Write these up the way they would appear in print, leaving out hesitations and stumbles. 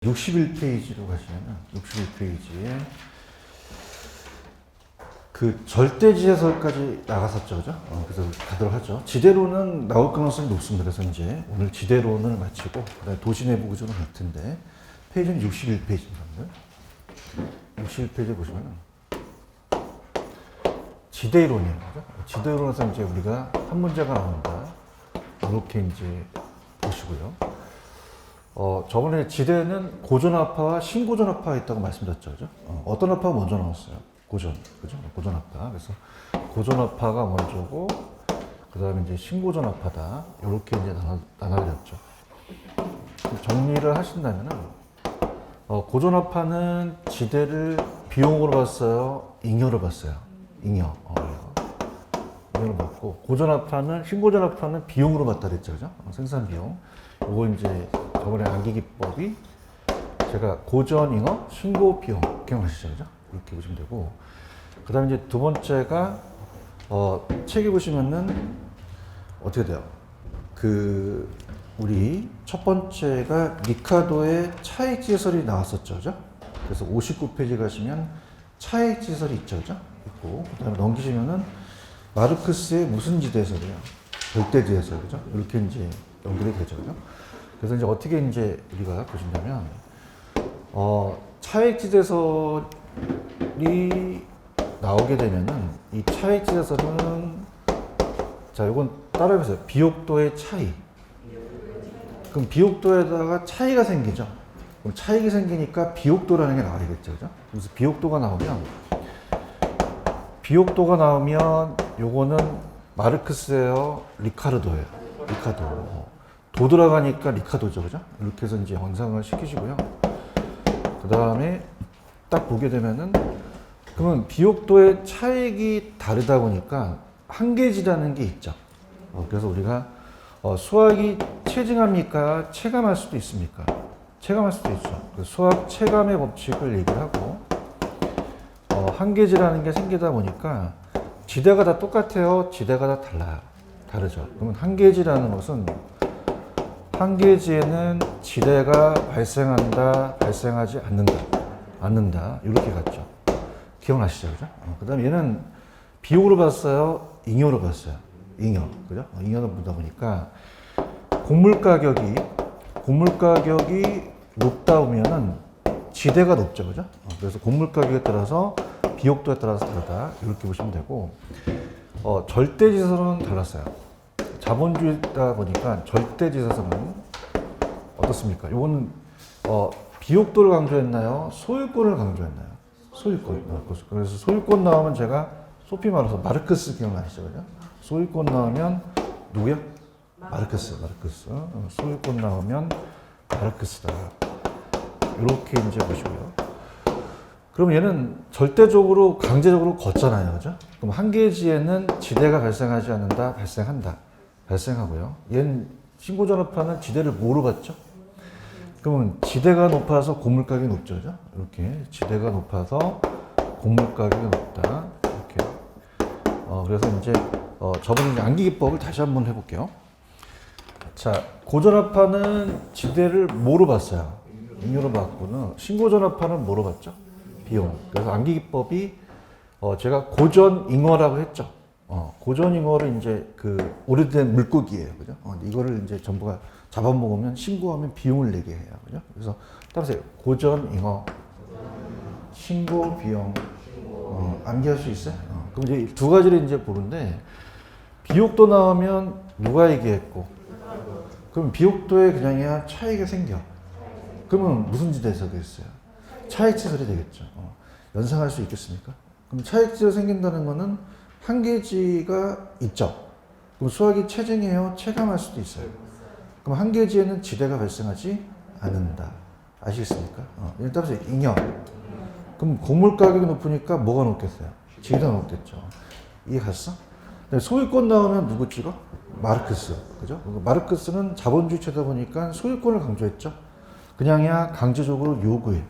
61페이지로 가시면 61페이지에 그 절대지대설까지 나갔었죠, 그죠? 그래서 가도록 하죠. 지대로는 나올 가능성이 높습니다. 그래서 이제 오늘 지대론을 마치고 그다음에 도시내부 구조로 갈 텐데 페이지는 61페이지입니다. 61페이지 보시면 지대이론이에요, 그죠? 지대이론에서 이제 우리가 한 문제가 나온다. 이렇게 이제 보시고요. 저번에 지대는 고전압파와 신고전압파가 있다고 말씀드렸죠, 그죠? 어떤 압파가 먼저 나왔어요? 고전, 그죠? 고전압파. 그래서 고전압파가 먼저고, 그 다음에 이제 신고전압파다. 이렇게 이제 나눠졌죠. 정리를 하신다면은, 고전압파는 지대를 비용으로 봤어요? 잉여로 봤어요? 잉여. 잉여로 봤고, 고전압파는, 신고전압파는 비용으로 봤다 그랬죠, 그죠? 생산 비용. 요거 이제 저번에 암기기법이 제가 고전 잉어, 신고 비용 기억하시죠, 그죠? 이렇게 보시면 되고, 그 다음에 이제 두 번째가 책에 보시면은 어떻게 돼요? 우리 첫 번째가 리카도의 차액지설이 나왔었죠, 그죠? 그래서 59페이지 가시면 차액지설이 있죠, 그죠? 있고, 그 다음에 넘기시면은 마르크스의 무슨 지대설이요? 절대지대설, 그죠? 이렇게 이제 연결이 되죠, 그죠? 그래서 이제 어떻게 이제 우리가 보신다면, 차액지대설이 나오게 되면은 이 차액지대설은 자, 이건 따라해보세요. 비옥도의 차이. 그럼 비옥도에다가 차이가 생기죠. 그럼 차익이 생기니까 비옥도라는 게 나와야겠죠, 그죠? 그래서 비옥도가 나오면 요거는 마르크스예요, 리카르도예요. 리카도. 도 들어가니까 리카도죠, 그죠? 이렇게 해서 이제 연상을 시키시고요. 그 다음에 딱 보게 되면은, 그러면 비옥도의 차익이 다르다 보니까 한계지라는 게 있죠. 그래서 우리가 수학이 체증합니까? 체감할 수도 있습니까? 체감할 수도 있죠. 수학 체감의 법칙을 얘기를 하고, 한계지라는 게 생기다 보니까 지대가 다 똑같아요? 지대가 다 달라요? 다르죠. 그러면 한계지라는 것은 한계지에는 지대가 발생한다, 발생하지 않는다. 이렇게 갔죠. 기억나시죠? 그죠? 그 다음에 얘는 비용으로 봤어요? 잉여로 봤어요? 잉여. 그죠? 잉여로 보다 보니까 곡물 가격이 높다 보면은 지대가 높죠. 그죠? 그래서 곡물 가격에 따라서 비옥도에 따라서 다르다. 이렇게 보시면 되고, 절대지대설은 달랐어요. 자본주의다 보니까 절대지대설은 어떻습니까? 이거는 비옥도를 강조했나요? 소유권을 강조했나요? 소유권. 그래서 소유권 나오면 제가 소피 말해서 마르크스 기억나시죠? 그죠? 소유권 나오면 누구요? 마르크스. 소유권 나오면 마르크스다. 이렇게 이제 보시고요. 그럼 얘는 절대적으로 강제적으로 걷잖아요, 그죠? 그럼 한계지에는 지대가 발생하지 않는다, 발생하고요. 얘는 신고전압파는 지대를 뭐로 봤죠? 그러면 지대가 높아서 곡물 가격이 높죠, 그죠? 이렇게 지대가 높아서 곡물 가격이 높다, 이렇게. 그래서 이제 저번에 이제 암기기법을 다시 한번 해볼게요. 자, 고전압파는 지대를 뭐로 봤어요? 잉여로 봤고는 신고전압파는 뭐로 봤죠? 비용. 그래서 암기기법이 제가 고전잉어라고 했죠. 고전잉어를 이제 오래된 물고기예요, 그죠? 이거를 이제 전부가 잡아먹으면 신고하면 비용을 내게 해요, 그죠? 그래서 따라서 고전잉어, 신고 비용, 암기할 수 있어요? 그럼 이제 두 가지를 이제 보는데, 비옥도 나오면 누가 얘기했고, 그럼 비옥도에 그냥이야 차이가 생겨. 그러면 무슨 지대에서 되겠어요? 차익지설이 되겠죠. 연상할 수 있겠습니까? 그럼 차익지가 생긴다는 거는 한계지가 있죠. 그럼 수학이 체증해요? 체감할 수도 있어요. 그럼 한계지에는 지대가 발생하지 않는다. 아시겠습니까? 일단 잉여. 그럼 곡물 가격이 높으니까 뭐가 높겠어요? 지대가 높겠죠. 이해 갔어? 소유권 나오면 누구 찍어? 마르크스. 그죠? 마르크스는 자본주의체다 보니까 소유권을 강조했죠. 그냥이야 강제적으로 요구해.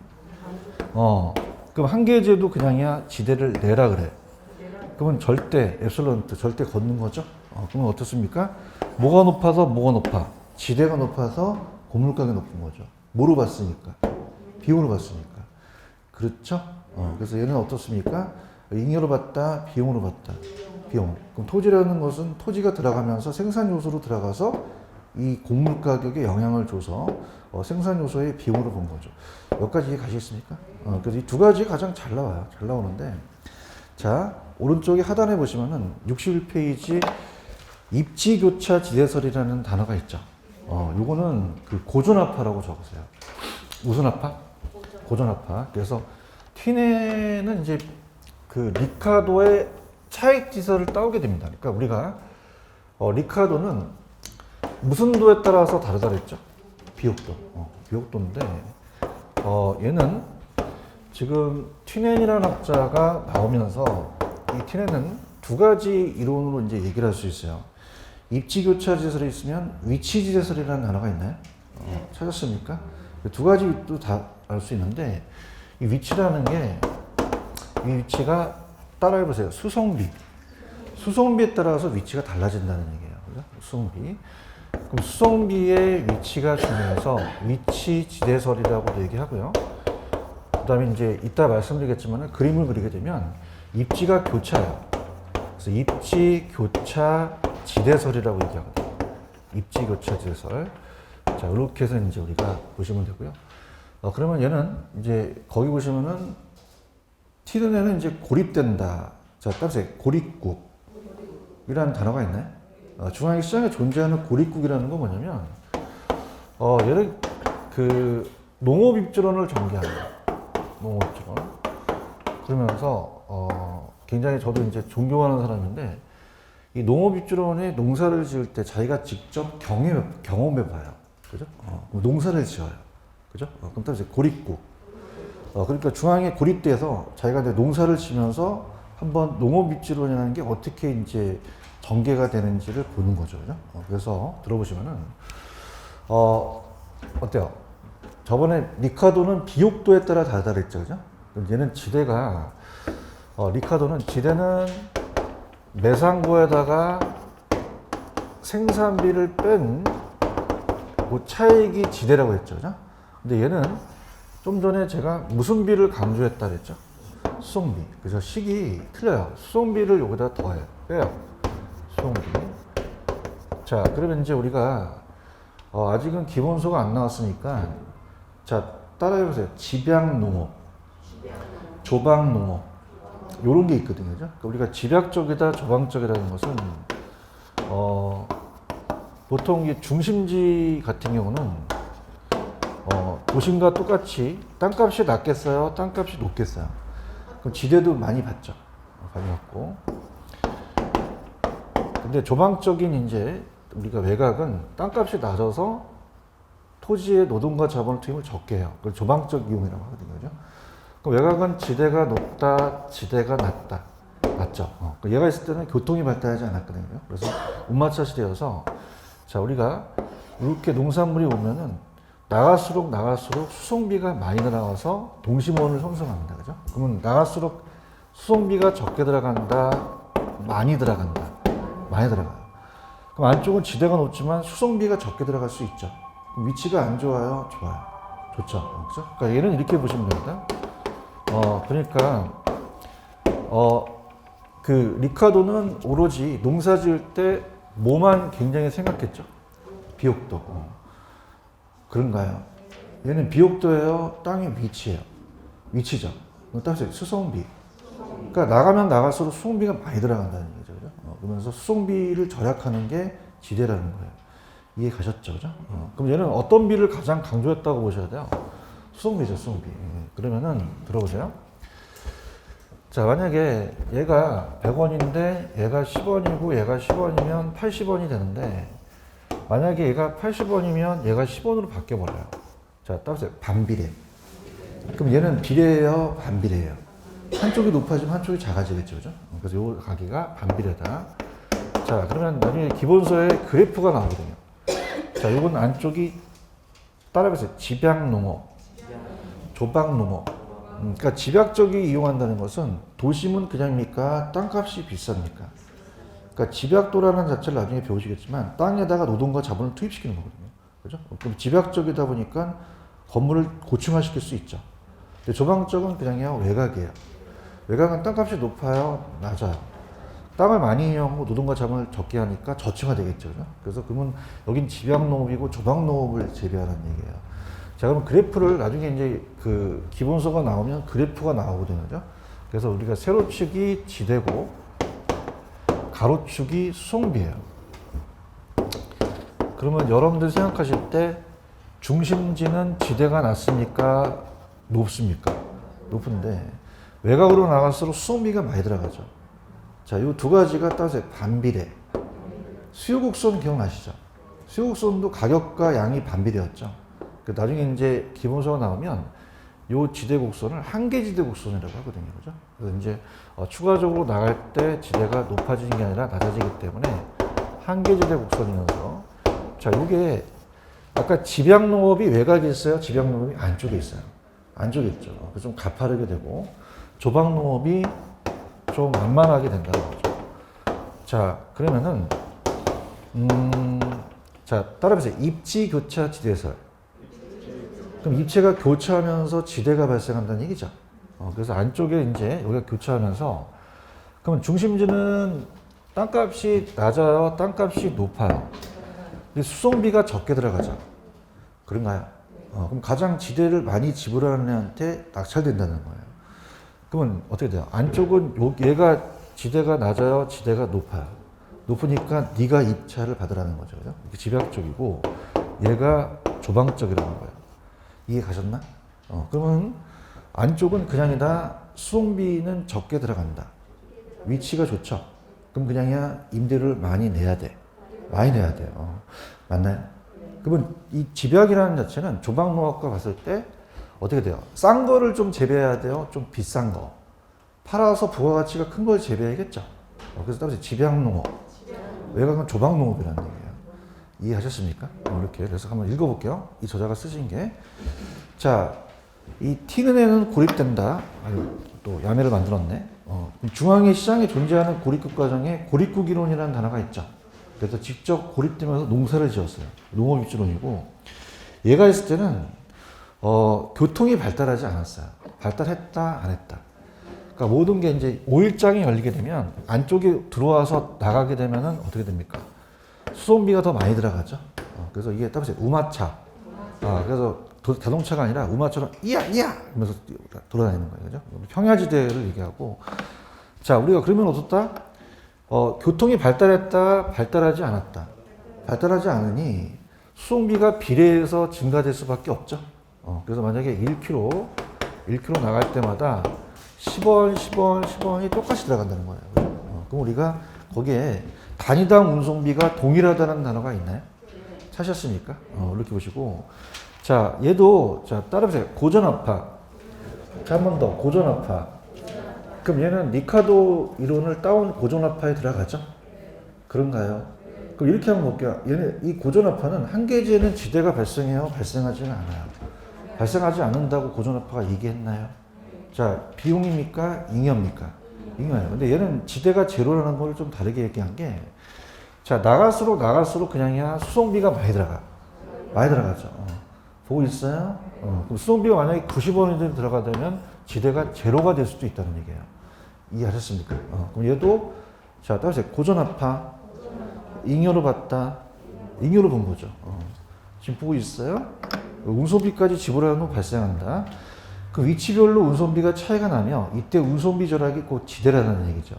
그럼 한계지에도 그냥이야 지대를 내라 그래. 그러면 절대, 엡실런트, 절대 걷는 거죠? 그러면 어떻습니까? 뭐가 높아? 지대가 높아서 곡물 가격이 높은 거죠. 뭐로 봤으니까? 비용으로 받습니까? 그렇죠? 그래서 얘는 어떻습니까? 잉여로 받다, 비용으로 받다. 비용. 그럼 토지라는 것은 토지가 들어가면서 생산 요소로 들어가서 이 곡물 가격에 영향을 줘서 생산 요소의 비용으로 본 거죠. 여기까지 이해 가시겠습니까? 그래서 이 두 가지 가장 잘 나와요. 잘 나오는데, 자, 오른쪽에 하단에 보시면은 61페이지 입지교차 지대설이라는 단어가 있죠. 요거는 그 고존아파라고 적으세요. 무슨 아파? 고존아파. 그래서 튀네는 이제 그 리카도의 차익 지설을 따오게 됩니다. 그러니까 우리가 리카도는 무슨 도에 따라서 다르다 그랬죠? 비옥도. 비옥도인데 얘는 지금 튀넨이라는 학자가 나오면서 이 튀넨은 두 가지 이론으로 이제 얘기를 할 수 있어요. 입지교차 지대설이 있으면 위치지대설이라는 단어가 있나요? 찾았습니까? 두 가지 또 다 알 수 있는데 이 위치라는 게 이 위치가 따라해 보세요. 수송비. 수송비에 따라서 위치가 달라진다는 얘기예요. 그죠? 수송비. 그럼 수송비의 위치가 중요해서 위치 지대설이라고도 얘기하고요. 그 다음에 이제 이따 말씀드리겠지만 그림을 그리게 되면 입지가 교차예요. 그래서 입지 교차 지대설이라고 얘기하거든요. 입지 교차 지대설. 자, 이렇게 해서 이제 우리가 보시면 되고요. 그러면 얘는 이제 거기 보시면은 튀는애는 이제 고립된다. 자, 따라서 고립국이라는 단어가 있나요? 중앙의 시장에 존재하는 고립국이라는 건 뭐냐면, 얘를 그 농업입지론을 전개합니다. 농업입지론. 그러면서 굉장히 저도 이제 존경하는 사람인데, 이 농업입지론에 농사를 지을 때 자기가 직접 경험해봐요. 그죠? 농사를 지어요. 그죠? 그럼 따라서 고립국. 그러니까 중앙에 고립돼서 자기가 이제 농사를 지면서 한번 농업입지론이라는 게 어떻게 이제 전개가 되는지를 보는 거죠. 그죠? 그래서 들어보시면은, 어때요? 저번에 리카도는 비옥도에 따라 다르다 그랬죠. 그죠? 얘는 지대가, 리카도는 지대는 매상고에다가 생산비를 뺀 그 차익이 지대라고 했죠. 그죠? 근데 얘는 좀 전에 제가 무슨 비를 강조했다 그랬죠? 수송비. 그래서 식이 틀려요. 수송비를 여기다 더해요. 빼요. 수송비. 자, 그러면 이제 우리가 아직은 기본소가 안 나왔으니까 자, 따라해보세요. 집약농업, 조방농업 요런 게 있거든요. 그죠? 그러니까 우리가 집약적이다, 조방적이라는 것은 보통 이 중심지 같은 경우는 도심과 똑같이 땅값이 낮겠어요? 땅값이 높겠어요? 그럼 지대도 많이 받죠. 많이 받고. 근데 조방적인 이제 우리가 외곽은 땅값이 낮아서 토지의 노동과 자본의 투입을 적게 해요. 그걸 조방적 이용이라고 하거든요. 그죠? 그럼 외곽은 지대가 높다, 지대가 낮다. 낮죠. 얘가 있을 때는 교통이 발달하지 않았거든요. 그래서 운마차 시대여서 자, 우리가 이렇게 농산물이 오면은 나갈수록 수송비가 많이 들어가서 동심원을 형성합니다. 그죠? 그러면 나갈수록 수송비가 적게 들어간다, 많이 들어간다. 많이 들어가요. 그럼 안쪽은 지대가 높지만 수송비가 적게 들어갈 수 있죠. 위치가 안 좋아요? 좋아요. 좋죠. 그죠? 그러니까 얘는 이렇게 보시면 됩니다. 그러니까, 그 리카도는 오로지 농사 지을 때 뭐만 굉장히 생각했죠? 비옥도. 그런가요? 얘는 비옥도예요? 땅의 위치예요? 위치죠. 따라서 수송비. 그러니까 나가면 나갈수록 수송비가 많이 들어간다는 얘기죠. 그죠? 그러면서 수송비를 절약하는 게 지대라는 거예요. 이해 가셨죠? 그죠? 그럼 얘는 어떤 비를 가장 강조했다고 보셔야 돼요? 수송비죠, 수송비. 그러면은 들어보세요. 자, 만약에 얘가 100원인데 얘가 10원이고 얘가 10원이면 80원이 되는데 만약에 얘가 80원이면 얘가 10원으로 바뀌어버려요. 자, 따라서 반비례. 그럼 얘는 비례예요? 반비례예요? 한쪽이 높아지면 한쪽이 작아지겠죠. 그죠? 그래서 요 가기가 반비례다. 자, 그러면 나중에 기본서에 그래프가 나오거든요. 자, 요건 안쪽이 따라해보세요. 집약농업, 조방농업. 그러니까 집약적이 이용한다는 것은 도심은 그냥입니까? 땅값이 비쌉니까? 그러니까 집약도라는 자체를 나중에 배우시겠지만 땅에다가 노동과 자본을 투입시키는 거거든요. 그죠? 그럼 집약적이다 보니까 건물을 고층화시킬 수 있죠. 근데 조방 쪽은 그냥요 외곽이에요. 외곽은 땅값이 높아요, 낮아요. 땅을 많이 이용하고 노동과 자본을 적게 하니까 저층화 되겠죠. 그죠? 그래서 그러면 여긴 집약농업이고 조방농업을 재배하는 얘기예요. 자, 그럼 그래프를 나중에 이제 그 기본서가 나오면 그래프가 나오거든요. 그죠? 그래서 우리가 세로축이 지대고 가로축이 수송비예요. 그러면 여러분들 생각하실 때 중심지는 지대가 낮습니까? 높습니까? 높은데 외곽으로 나갈수록 수송비가 많이 들어가죠. 자, 이 두 가지가 따라서 반비례. 수요곡선 기억나시죠? 수요곡선도 가격과 양이 반비례였죠. 나중에 이제 기본서가 나오면 이 지대곡선을 한계지대곡선이라고 하거든요. 그죠? 그래서 이제 추가적으로 나갈 때 지대가 높아지는 게 아니라 낮아지기 때문에 한계지대곡선이면서 자, 이게 아까 집약농업이 외곽에 있어요? 집약농업이 안쪽에 있어요? 안쪽에 있죠. 그래서 좀 가파르게 되고 조방농업이 좀 만만하게 된다는 거죠. 자, 그러면은 자, 따라해보세요. 입지 교차 지대설. 그럼 입체가 교차하면서 지대가 발생한다는 얘기죠. 그래서 안쪽에 이제 여기가 교차하면서 그러면 중심지는 땅값이 낮아요, 땅값이 높아요. 수송비가 적게 들어가죠. 그런가요? 그럼 가장 지대를 많이 지불하는 애한테 낙찰된다는 거예요. 그러면 어떻게 돼요? 안쪽은 얘가 지대가 낮아요, 지대가 높아요. 높으니까 네가 입찰을 받으라는 거죠. 그죠? 집약 쪽이고 얘가 조방 쪽이라는 거예요. 이해 가셨나? 그러면 안쪽은 그냥이다. 수송비는 적게 들어간다. 위치가 좋죠. 그럼 그냥이야 임대료를 많이 내야 돼. 많이 내야 돼요. 맞나요? 그러면 이 집약이라는 자체는 조방농업과 봤을 때 어떻게 돼요? 싼 거를 좀 재배해야 돼요? 좀 비싼 거. 팔아서 부가가치가 큰 걸 재배해야겠죠. 그래서 따라서 집약농업. 외곽은 조방농업이라는 얘기예요. 이해하셨습니까? 이렇게. 그래서 한번 읽어볼게요. 이 저자가 쓰신 게. 자, 이 튀는 애는 고립된다. 아유, 또 야매를 만들었네. 중앙의 시장에 존재하는 고립국 과정에 고립국 이론이라는 단어가 있죠. 그래서 직접 고립되면서 농사를 지었어요. 농업입지론이고 얘가 있을 때는 교통이 발달하지 않았어요. 발달했다 안 했다. 그러니까 모든 게 이제 오일장이 열리게 되면 안쪽에 들어와서 나가게 되면은 어떻게 됩니까? 수송비가 더 많이 들어가죠. 그래서 이게 따라서 우마차. 그래서 자동차가 아니라 우마처럼 이야 이야 하면서 돌아다니는 거예요. 그죠? 평야지대를 얘기하고 자 우리가 그러면 어떻다? 교통이 발달했다, 발달하지 않았다. 발달하지 않으니 수송비가 비례해서 증가될 수밖에 없죠. 그래서 만약에 1km 나갈 때마다 10원, 10원, 10원이 똑같이 들어간다는 거예요. 그럼 우리가 거기에 단위당 운송비가 동일하다는 단어가 있나요? 찾으셨습니까? 이렇게 보시고. 자, 얘도, 자, 따라보세요. 고전압파. 자, 한 번 더. 고전압파. 그럼 얘는 리카도 이론을 따온 고전압파에 들어가죠? 그런가요? 그럼 이렇게 한번 볼게요. 얘는 이 고전압파는 한계지에는 지대가 발생해요? 발생하지는 않아요. 발생하지 않는다고 고전압파가 얘기했나요? 자, 비용입니까? 잉여입니까? 잉여예요. 근데 얘는 지대가 제로라는 걸 좀 다르게 얘기한 게, 자, 나갈수록 그냥이야 수송비가 많이 들어가. 많이 들어가죠. 보고 있어요? 그럼 수송비가 만약에 90원이 들어가면 지대가 제로가 될 수도 있다는 얘기예요. 이해하셨습니까? 그럼 얘도, 자, 따라서 고전압파, 잉여로 봤다. 잉여로 본 거죠. 지금 보고 있어요? 운송비까지 지불하는 후 발생한다. 그 위치별로 운송비가 차이가 나며 이때 운송비 절약이 곧 지대라는 얘기죠.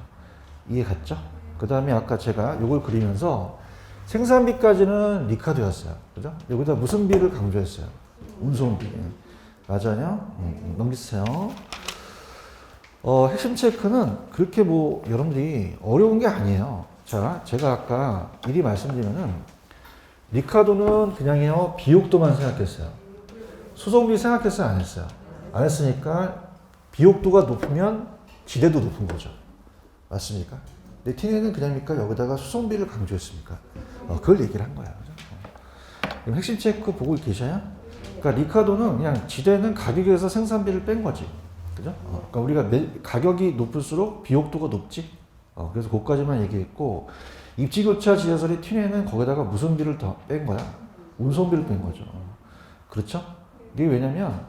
이해 갔죠? 그 다음에 아까 제가 이걸 그리면서 생산비까지는 리카도였어요. 그죠? 여기다 무슨 비를 강조했어요? 운송비. 맞아요? 넘기세요. 핵심 체크는 그렇게 뭐 여러분들이 어려운 게 아니에요. 자, 제가 아까 미리 말씀드리면은 리카도는 그냥요 비옥도만 생각했어요. 수송비 생각했어요? 안 했어요? 안 했으니까 비옥도가 높으면 지대도 높은 거죠. 맞습니까? 근데 티네는 그냥입니까? 여기다가 수송비를 강조했습니까? 그걸 얘기를 한 거예요. 그럼 핵심 체크 보고 계셔요? 그러니까 리카도는 그냥 지대는 가격에서 생산비를 뺀 거지. 그죠? 그러니까 우리가 가격이 높을수록 비옥도가 높지. 그래서 그것까지만 얘기했고, 입지교차 지하설의 티네는 거기다가 무슨 비를 더 뺀 거야? 운송비를 뺀 거죠. 그렇죠? 이게 왜냐면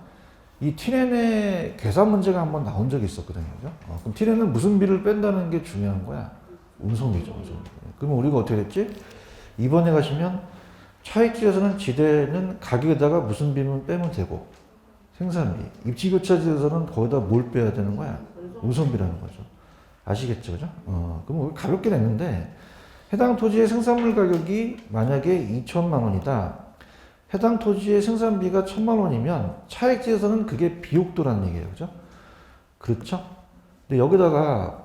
이 티넨의 계산 문제가 한번 나온 적이 있었거든요. 그죠? 그럼 티넨은 무슨 비를 뺀다는 게 중요한 거야. 운송비죠, 운송비. 그러면 우리가 어떻게 됐지? 이번에 가시면 차익지에서는 지대는 가격에다가 무슨 비만 빼면 되고, 생산비. 입지교차지에서는 거기다 뭘 빼야 되는 거야? 운송비라는 거죠. 아시겠죠? 그죠? 그럼 우리 가볍게 냈는데, 해당 토지의 생산물 가격이 만약에 2천만 원이다. 해당 토지의 생산비가 1,000만 원이면 차익지에서는 그게 비옥도라는 얘기예요. 그죠? 그렇죠? 근데 여기다가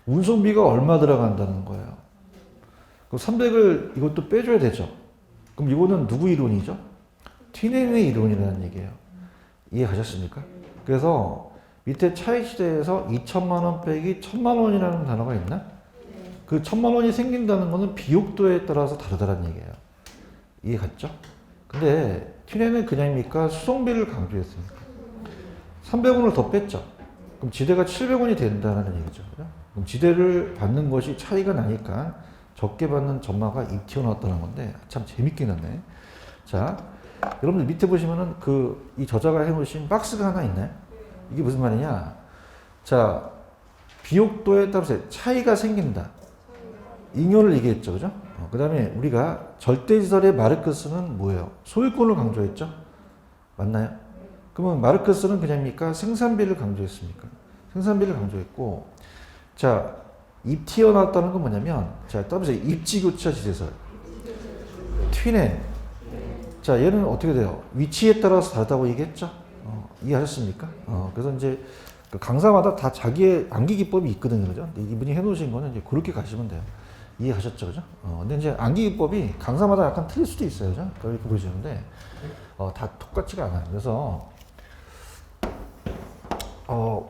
운송비가 얼마 들어간다는 거예요. 그럼 300을 이것도 빼줘야 되죠. 그럼 이거는 누구 이론이죠? 티넨의 이론이라는 얘기예요. 이해가셨습니까? 그래서 밑에 차익시대에서 2천만 원 빼기 1,000만 원이라는 단어가 있나? 그 1,000만 원이 생긴다는 거는 비옥도에 따라서 다르다는 얘기예요. 이해갔죠? 근데 티넨은 그냥입니까? 수송비를 강조했으니까. 300원을 더 뺐죠. 그럼 지대가 700원이 된다는 얘기죠. 그럼 지대를 받는 것이 차이가 나니까 적게 받는 전마가 입 튀어나왔다는 건데 참 재밌게 났네. 자, 여러분들 밑에 보시면은 이 저자가 해놓으신 박스가 하나 있네. 이게 무슨 말이냐? 자, 비옥도에 따라서 차이가 생긴다. 잉여를 얘기했죠, 그죠? 그 다음에 우리가 절대지설의 마르크스는 뭐예요? 소유권을 강조했죠? 맞나요? 그러면 마르크스는 그냥입니까? 생산비를 강조했습니까? 생산비를 강조했고, 자, 입 튀어나왔다는 건 뭐냐면, 자, 따라서 입지교차 지대설. 튀넨. 자, 얘는 어떻게 돼요? 위치에 따라서 다르다고 얘기했죠? 이해하셨습니까? 그래서 이제 그 강사마다 다 자기의 암기 기법이 있거든요, 그죠? 이분이 해놓으신 거는 이제 그렇게 가시면 돼요. 이해하셨죠, 그죠? 근데 이제 암기 기법이 강사마다 약간 틀릴 수도 있어요, 그죠? 그렇게 보시는데, 다 똑같지가 않아요. 그래서,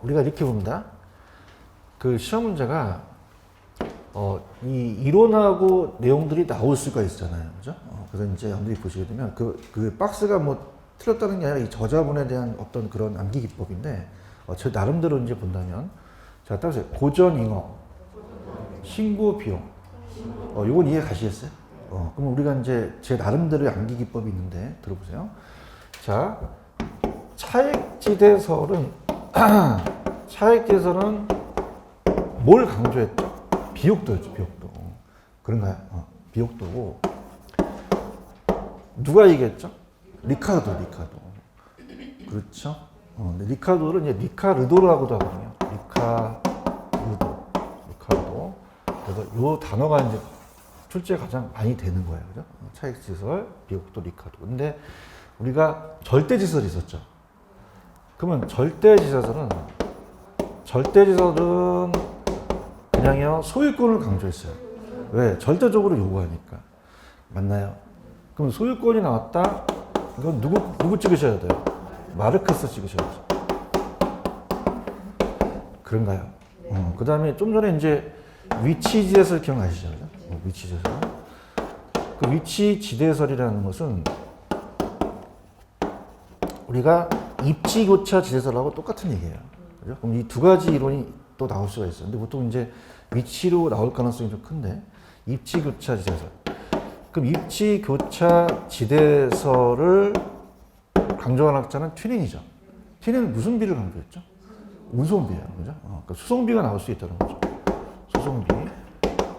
우리가 이렇게 봅니다. 그 시험 문제가, 이 이론하고 내용들이 나올 수가 있잖아요, 그죠? 그래서 이제 여러분들이 보시게 되면, 그 박스가 뭐 틀렸다는 게 아니라 이 저자분에 대한 어떤 그런 암기 기법인데, 저 나름대로 이제 본다면, 자, 따라서 고전 잉어, 신고 비용, 요건 이해 가시겠어요? 그럼 우리가 이제 제 나름대로의 암기 기법이 있는데 들어보세요. 자, 차익지대설은 뭘 강조했죠? 비옥도였죠, 비옥도. 그런가요? 비옥도고 누가 얘기했죠? 리카르도. 그렇죠? 근데 리카르도를 이제 리카르도라고도 하거든요. 리카르도. 그래서 요 단어가 이제 출제 가장 많이 되는 거예요. 그죠? 차익지설, 비옥도, 리카르도. 근데 우리가 절대지설이 있었죠. 그러면 절대지설은 그냥요, 소유권을 강조했어요. 왜? 절대적으로 요구하니까. 맞나요? 그럼 소유권이 나왔다? 이건 누구 찍으셔야 돼요? 마르크스 찍으셔야죠. 그런가요? 그 다음에 좀 전에 이제 위치지대설 기억나시죠? 위치지대설. 그 위치지대설이라는 것은 우리가 입지교차 지대설하고 똑같은 얘기예요. 그죠? 그럼 이 두 가지 이론이 또 나올 수가 있어요. 근데 보통 이제 위치로 나올 가능성이 좀 큰데, 입지교차 지대설. 그럼 입지교차 지대설을 강조한 학자는 튀넨이죠. 튀넨은 무슨 비를 강조했죠? 운송비예요. 그죠? 그러니까 수송비가 나올 수 있다는 거죠. 수송비.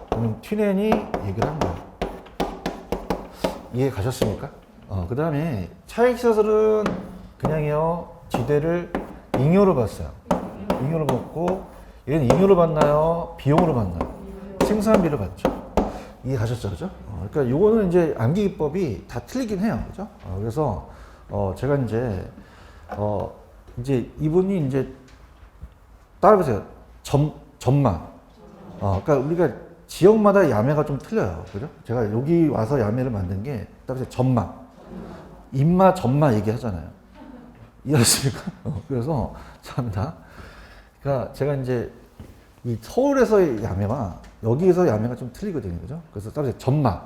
그럼 튀넨이 얘기를 한 거예요. 이해 가셨습니까? 그 다음에 차익지대설은 그냥요, 지대를 잉여로 봤어요. 잉여로 봤고, 얘는 잉여로 봤나요? 비용으로 봤나요? 생산비를 봤죠. 이해 가셨죠? 그죠? 그러니까 요거는 이제 암기 기법이 다 틀리긴 해요. 그죠? 그래서, 제가 이제 이분이 이제 따라보세요. 점마. 그러니까 우리가 지역마다 야매가 좀 틀려요. 그죠? 제가 여기 와서 야매를 만든 게 따라보세요. 점마. 임마, 점마 얘기하잖아요. 이해하십니까? 그래서, 참다. 그러니까 제가 이제 이 서울에서의 야매와 여기에서 야매가 좀 틀리거든요. 그죠? 그래서 따라서 점마.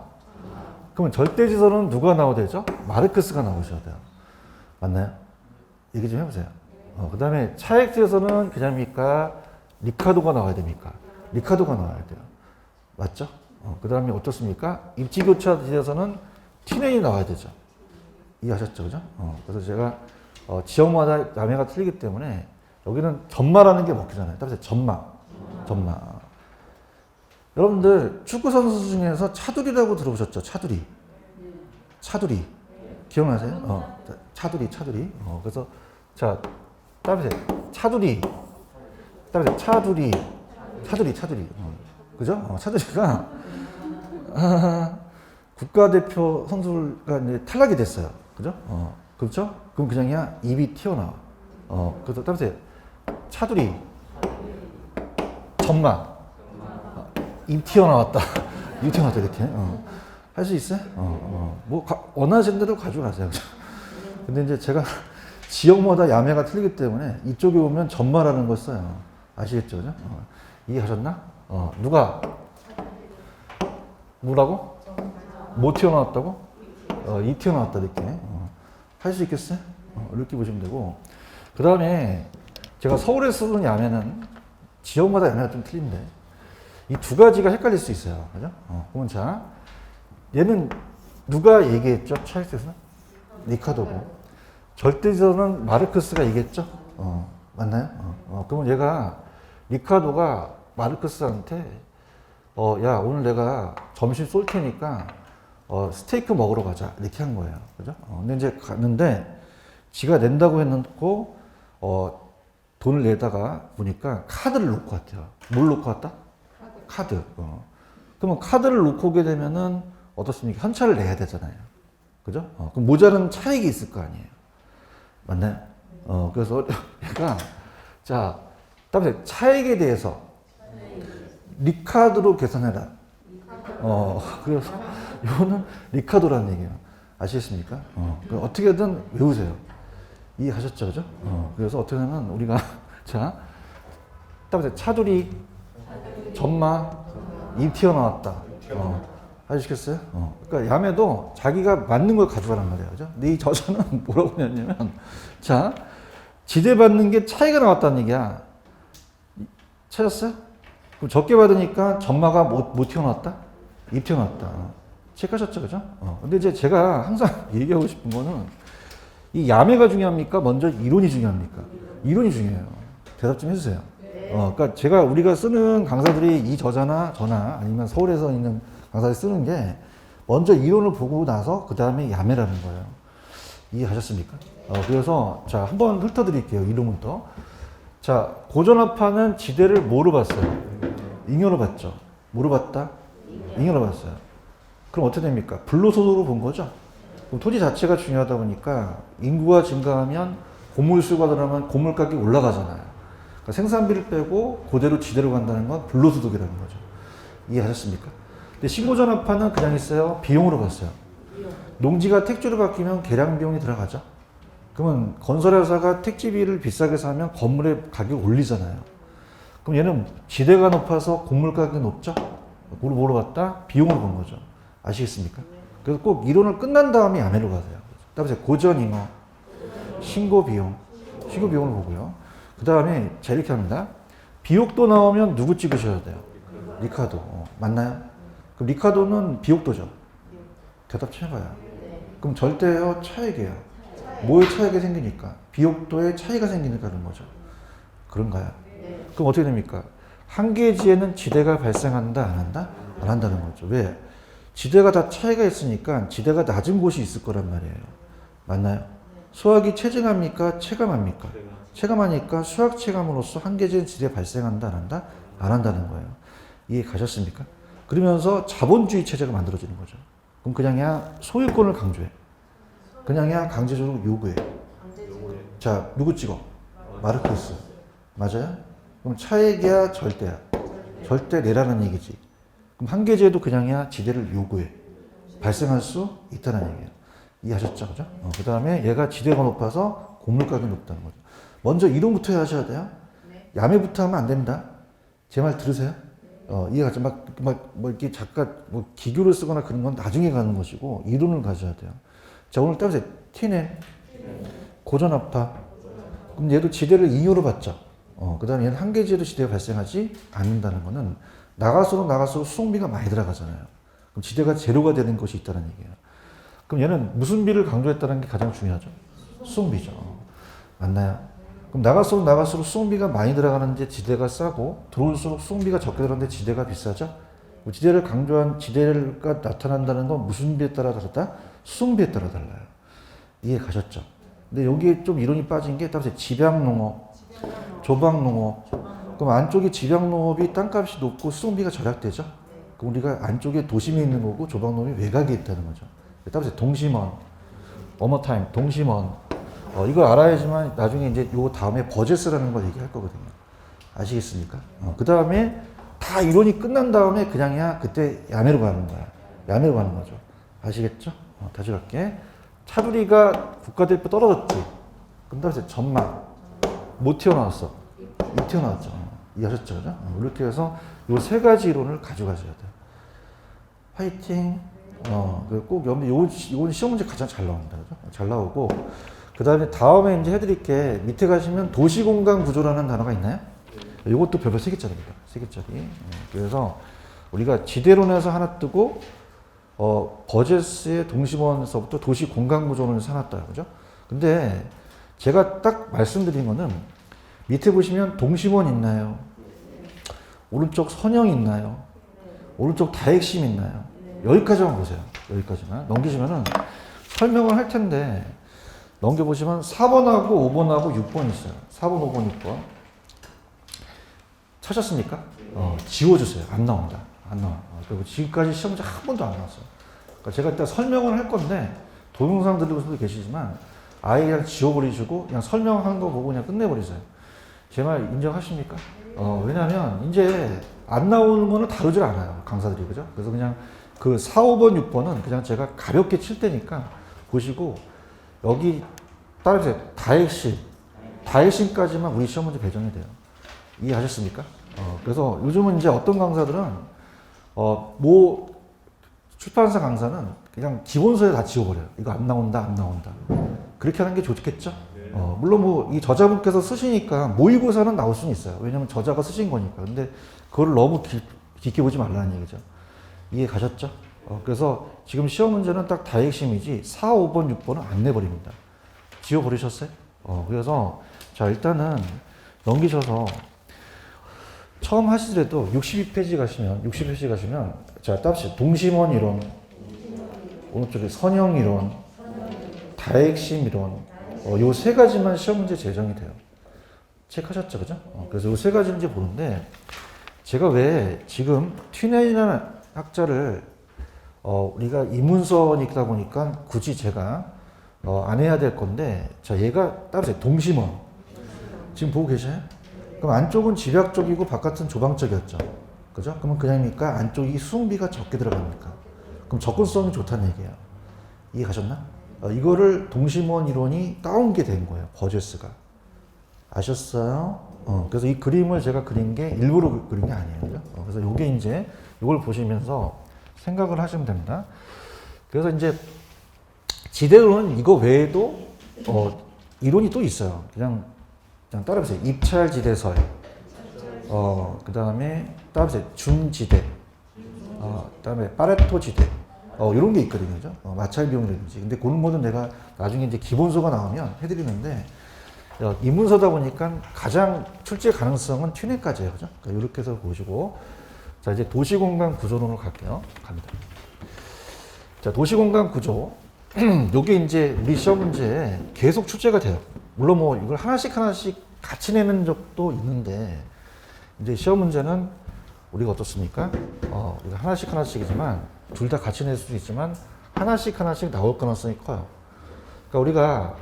그러면 절대지설은 누가 나와야 되죠? 마르크스가 나오셔야 돼요. 맞나요? 얘기 좀 해보세요. 그 다음에 차익지대설은 그냥입니까? 리카르도가 나와야 됩니까? 리카르도가 나와야 돼요. 맞죠? 그 다음에 어떻습니까? 입지교차 지대에서는 튀넨이 나와야 되죠. 이해하셨죠, 그죠? 그래서 제가 지역마다 야매가 틀리기 때문에 여기는 전마라는 게 먹히잖아요. 따라서 전마. 여러분들 축구 선수 중에서 차두리라고 들어보셨죠? 차두리. 기억나세요? 차두리. 그래서 자, 따라서 차두리. 그죠? 차두리가 국가대표 선수가 이제 탈락이 됐어요. 그죠? 그렇죠? 그럼 그냥이야 입이 튀어나와. 그래서 따라서 차두리, 전마, 입 튀어나왔다. 이렇게. 할 수 있어요? 뭐, 원하시는 대로 가져가세요. 근데 이제 제가 지역마다 야매가 틀리기 때문에 이쪽에 오면 전마라는 걸 써요. 아시겠죠? 그죠? 이해하셨나? 누가? 뭐라고? 뭐 튀어나왔다고? 이 튀어나왔다, 이렇게. 할 수 있겠어요? 이렇게 보시면 되고. 그 다음에 제가 서울에 쓰는 야매는 지역마다 야매가 좀 틀린데, 이 두 가지가 헷갈릴 수 있어요. 그죠? 그러면 자, 얘는 누가 얘기했죠? 찰스에서는? 리카도고. 절대적으로는 마르크스가 얘기했죠? 맞나요? 그러면 얘가, 리카도가 마르크스한테, 야, 오늘 내가 점심 쏠 테니까, 스테이크 먹으러 가자. 이렇게 한 거예요. 그죠? 근데 이제 갔는데, 지가 낸다고 해놓고, 돈을 내다가 보니까 카드를 놓고 왔대요. 뭘 놓고 왔다? 카드. 그러면 카드를 놓고 오게 되면은 어떻습니까? 현찰을 내야 되잖아요. 그죠? 그럼 모자른 차익이 있을 거 아니에요. 맞나요? 그래서 얘가, 자, 다음에 차익에 대해서 리카드로 계산해라. 그래서 이거는 리카도라는 얘기예요. 아시겠습니까? 어떻게든 외우세요. 이해하셨죠? 그죠? 그래서 어떻게 하면 우리가, 자, 다음에 차두리, 전마, 입 튀어나왔다. 아시겠어요? 그러니까 야매도 자기가 맞는 걸 가져가란 말이에요. 그죠? 근데 이 저자는 뭐라고 했냐면, 자, 지대받는 게 차이가 나왔다는 얘기야. 찾았어요? 그럼 적게 받으니까 전마가 못 튀어나왔다? 입 튀어나왔다. 체크하셨죠? 그죠? 근데 이제 제가 항상 얘기하고 싶은 거는, 이 야매가 중요합니까? 먼저 이론이 중요합니까? 이론이 중요해요. 대답 좀 해주세요. 그러니까 우리가 쓰는 강사들이 이 저자나 저나 아니면 서울에서 있는 강사들이 쓰는 게 먼저 이론을 보고 나서 그 다음에 야매라는 거예요. 이해하셨습니까? 그래서 자, 한번 훑어드릴게요. 이론부터. 자, 고전압파는 지대를 뭐로 봤어요? 잉여로 봤죠. 뭐로 봤다? 잉여로 봤어요. 그럼 어떻게 됩니까? 불로소득으로 본 거죠. 그럼 토지 자체가 중요하다 보니까 인구가 증가하면 고물수가 늘어나면 고물 가격이 올라가잖아요. 그러니까 생산비를 빼고 그대로 지대로 간다는 건 불로소득이라는 거죠. 이해하셨습니까? 근데 신고전압파는 그냥 있어요. 비용으로 봤어요. 농지가 택지로 바뀌면 계량 비용이 들어가죠. 그러면 건설회사가 택지비를 비싸게 사면 건물의 가격을 올리잖아요. 그럼 얘는 지대가 높아서 건물 가격이 높죠? 뭐로 봤다? 비용으로 본 거죠. 아시겠습니까? 그래서 꼭 이론을 끝난 다음에 야매로 가세요. 그다음에 고전잉어, 신고비용을 보고요. 그 다음에 자, 이렇게 합니다. 비옥도 나오면 누구 찍으셔야 돼요? 리카도. 맞나요? 그럼 리카도는 비옥도죠. 대답 좀 해봐요. 그럼 절대요, 차익이에요. 뭐의 차익이 생기니까? 비옥도에 차이가 생기니까 그런 거죠. 그런가요? 그럼 어떻게 됩니까? 한계지에는 지대가 발생한다, 안 한다? 안 한다는 거죠. 왜? 지대가 다 차이가 있으니까 지대가 낮은 곳이 있을 거란 말이에요. 맞나요? 수학이 체증합니까? 체감합니까? 체감하니까 수학 체감으로서 한계지는 지대 발생한다, 안 한다? 안 한다는 거예요. 이해 가셨습니까? 그러면서 자본주의 체제가 만들어지는 거죠. 그럼 그냥야 소유권을 강조해. 그냥야 강제적으로 요구해. 자, 누구 찍어? 마르크스. 맞아요? 그럼 차액이야, 절대야? 절대 내라는 얘기지. 그럼 한계지에도 그냥야 지대를 요구해. 발생할 수 있다는 얘기예요. 이해하셨죠? 그죠? 그 다음에 얘가 지대가 높아서 고물가격이 높다는 거죠. 먼저 이론부터 하셔야 돼요. 야매부터 하면 안 됩니다. 제 말 들으세요? 이해가죠? 뭐 이렇게 잠깐 뭐 기교를 쓰거나 그런 건 나중에 가는 것이고 이론을 가져야 돼요. 자, 오늘 따라서 T는 고전압파. 그럼 얘도 지대를 잉여로 봤죠. 그 다음에 얘는 한계지에도 지대가 발생하지 않는다는 거는 나갈수록 수송비가 많이 들어가잖아요. 그럼 지대가 제로가 되는 것이 있다는 얘기예요. 그럼 얘는 무슨 비를 강조했다는 게 가장 중요하죠? 수송비죠. 맞나요? 그럼 나갈수록 수송비가 많이 들어가는데 지대가 싸고 들어올수록 수송비가 적게 들어가는데 지대가 비싸죠? 지대를 강조한 지대가 나타난다는 건 무슨 비에 따라 다르다? 수송비에 따라 달라요. 이해 가셨죠? 근데 여기에 좀 이론이 빠진 게 따라서 집약농업, 조박농업. 그럼 안쪽에 집약농업이 땅값이 높고 수송비가 절약되죠? 그럼 우리가 안쪽에 도심이 있는 거고 조박농업이 외곽에 있다는 거죠. 따라서 동심원, 어머타임, 동심원. 이걸 알아야지만 나중에 이제 요 다음에 버젯스라는 걸 얘기할 거거든요. 아시겠습니까? 그 다음에 다 이론이 끝난 다음에 그냥이야 그때 야매로 가는 거야. 야매로 가는 거죠. 아시겠죠? 다시 갈게. 차두리가 국가대표 떨어졌지. 그럼 다음에 전망. 못 튀어나왔어. 이 튀어나왔죠. 이해하셨죠? 그죠? 이렇게 해서 요 세 가지 이론을 가져가셔야 돼요. 화이팅. 꼭 이건 시험 문제 가장 잘 나옵니다. 그죠? 잘 나오고. 그 다음에 이제 해드릴게. 밑에 가시면 도시공간 구조라는 단어가 있나요? 이것도 별별 3개짜리입니다. 3개짜리. 그래서 우리가 지대론에서 하나 뜨고, 버젯스의 동심원에서부터 도시공간구조론에서 하나 떠요. 그죠? 근데 제가 딱 말씀드린 거는 밑에 보시면 동심원 있나요? 오른쪽 선형 있나요? 오른쪽 다핵심 있나요? 여기까지만 보세요. 여기까지만. 넘기시면은 설명을 할 텐데, 넘겨보시면 4번하고 5번하고 6번 있어요. 4번, 5번, 6번. 찾았습니까? 지워주세요. 안 나온다. 안 나와. 그리고 지금까지 시험 문제 한 번도 안 나왔어요. 그러니까 제가 일단 설명을 할 건데, 동영상 들으신 분도 계시지만, 아예 그냥 지워버리시고, 그냥 설명한 거 보고 그냥 끝내버리세요. 제 말 인정하십니까? 왜냐면, 이제 안 나오는 거는 다루질 않아요. 강사들이. 그죠? 그래서 그냥 그 4, 5번, 6번은 그냥 제가 가볍게 칠 테니까 보시고, 여기 따라서 다핵심까지만 우리 시험 문제 배정이 돼요. 이해하셨습니까? 그래서 요즘은 이제 어떤 강사들은 출판사 강사는 그냥 기본서에 다 지워버려요. 이거 안 나온다. 그렇게 하는 게 좋겠죠? 물론 뭐 이 저자분께서 쓰시니까 모의고사는 나올 수는 있어요. 왜냐면 저자가 쓰신 거니까. 근데 그걸 너무 깊게 보지 말라는 얘기죠. 이해 가셨죠? 그래서 지금 시험 문제는 딱 다핵심이지 4, 5번, 6번은 안 내버립니다. 지워버리셨어요? 그래서 자 일단은 넘기셔서 처음 하시더라도 62페이지 가시면 자 따라서 동심원 이론, 오른쪽에 선형 이론, 다핵심 이론, 요 세 가지만 시험 문제 제정이 돼요. 체크하셨죠, 그죠? 그래서 요 세 가지 이제 보는데 제가 왜 지금 튀넨이라는 학자를 우리가 이문서이다 보니까 굳이 제가 안 해야 될 건데 자 얘가 따라서 동심원 지금 보고 계셔요? 그럼 안쪽은 집약적이고 바깥은 조방적이었죠. 그죠? 그러면 그냥입니까? 안쪽이 수응비가 적게 들어갑니까? 그럼 접근성이 좋다는 얘기예요. 이해 가셨나? 이거를 동심원 이론이 따온 게 된 거예요. 버젯스가. 아셨어요? 그래서 이 그림을 제가 그린 게 일부러 그린 게 아니에요. 그죠? 그래서 이게 이제 이걸 보시면서 생각을 하시면 됩니다. 그래서 이제 지대론은 이거 외에도 이론이 또 있어요. 그냥 따라보세요. 입찰지대설. 그 다음에 따라보세요. 준지대. 그 다음에 파레토지대. 이런 게 있거든요. 그죠? 마찰 비용이라든지. 근데 그런 거는 내가 나중에 이제 기본서가 나오면 해드리는데, 이 문서다 보니까 가장 출제 가능성은 튜넷까지예요. 그죠? 그러니까 이렇게 해서 보시고. 자, 이제 도시공간 구조론으로 갈게요. 갑니다. 자, 도시공간 구조. 요게 이제 우리 시험 문제에 계속 출제가 돼요. 물론 뭐 이걸 하나씩 같이 내는 적도 있는데, 이제 시험 문제는 우리가 어떻습니까? 우리가 하나씩이지만, 둘 다 같이 낼 수도 있지만, 하나씩 나올 가능성이 커요. 그러니까 우리가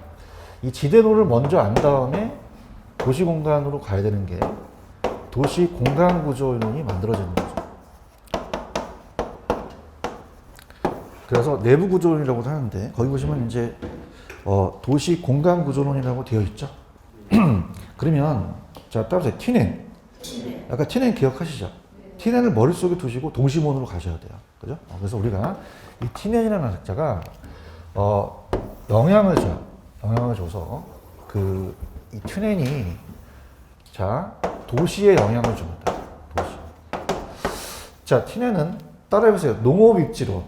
이 지대론을 먼저 안 다음에 도시공간으로 가야 되는 게 도시공간구조론이 만들어지는 거죠. 그래서 내부구조론이라고도 하는데 거기 보시면 이제 도시공간구조론이라고 되어 있죠. 그러면 자 따라서 튀넨 아까 튀넨 기억하시죠? 튀넨을 머릿속에 두시고 동심원으로 가셔야 돼요. 그죠? 그래서 우리가 이 튀넨이라는 학자가 영향을 줘서 이 튀넨이 자 도시에 영향을 줍니다. 도시. 자 튀넨은 따라해보세요. 농업 입지론.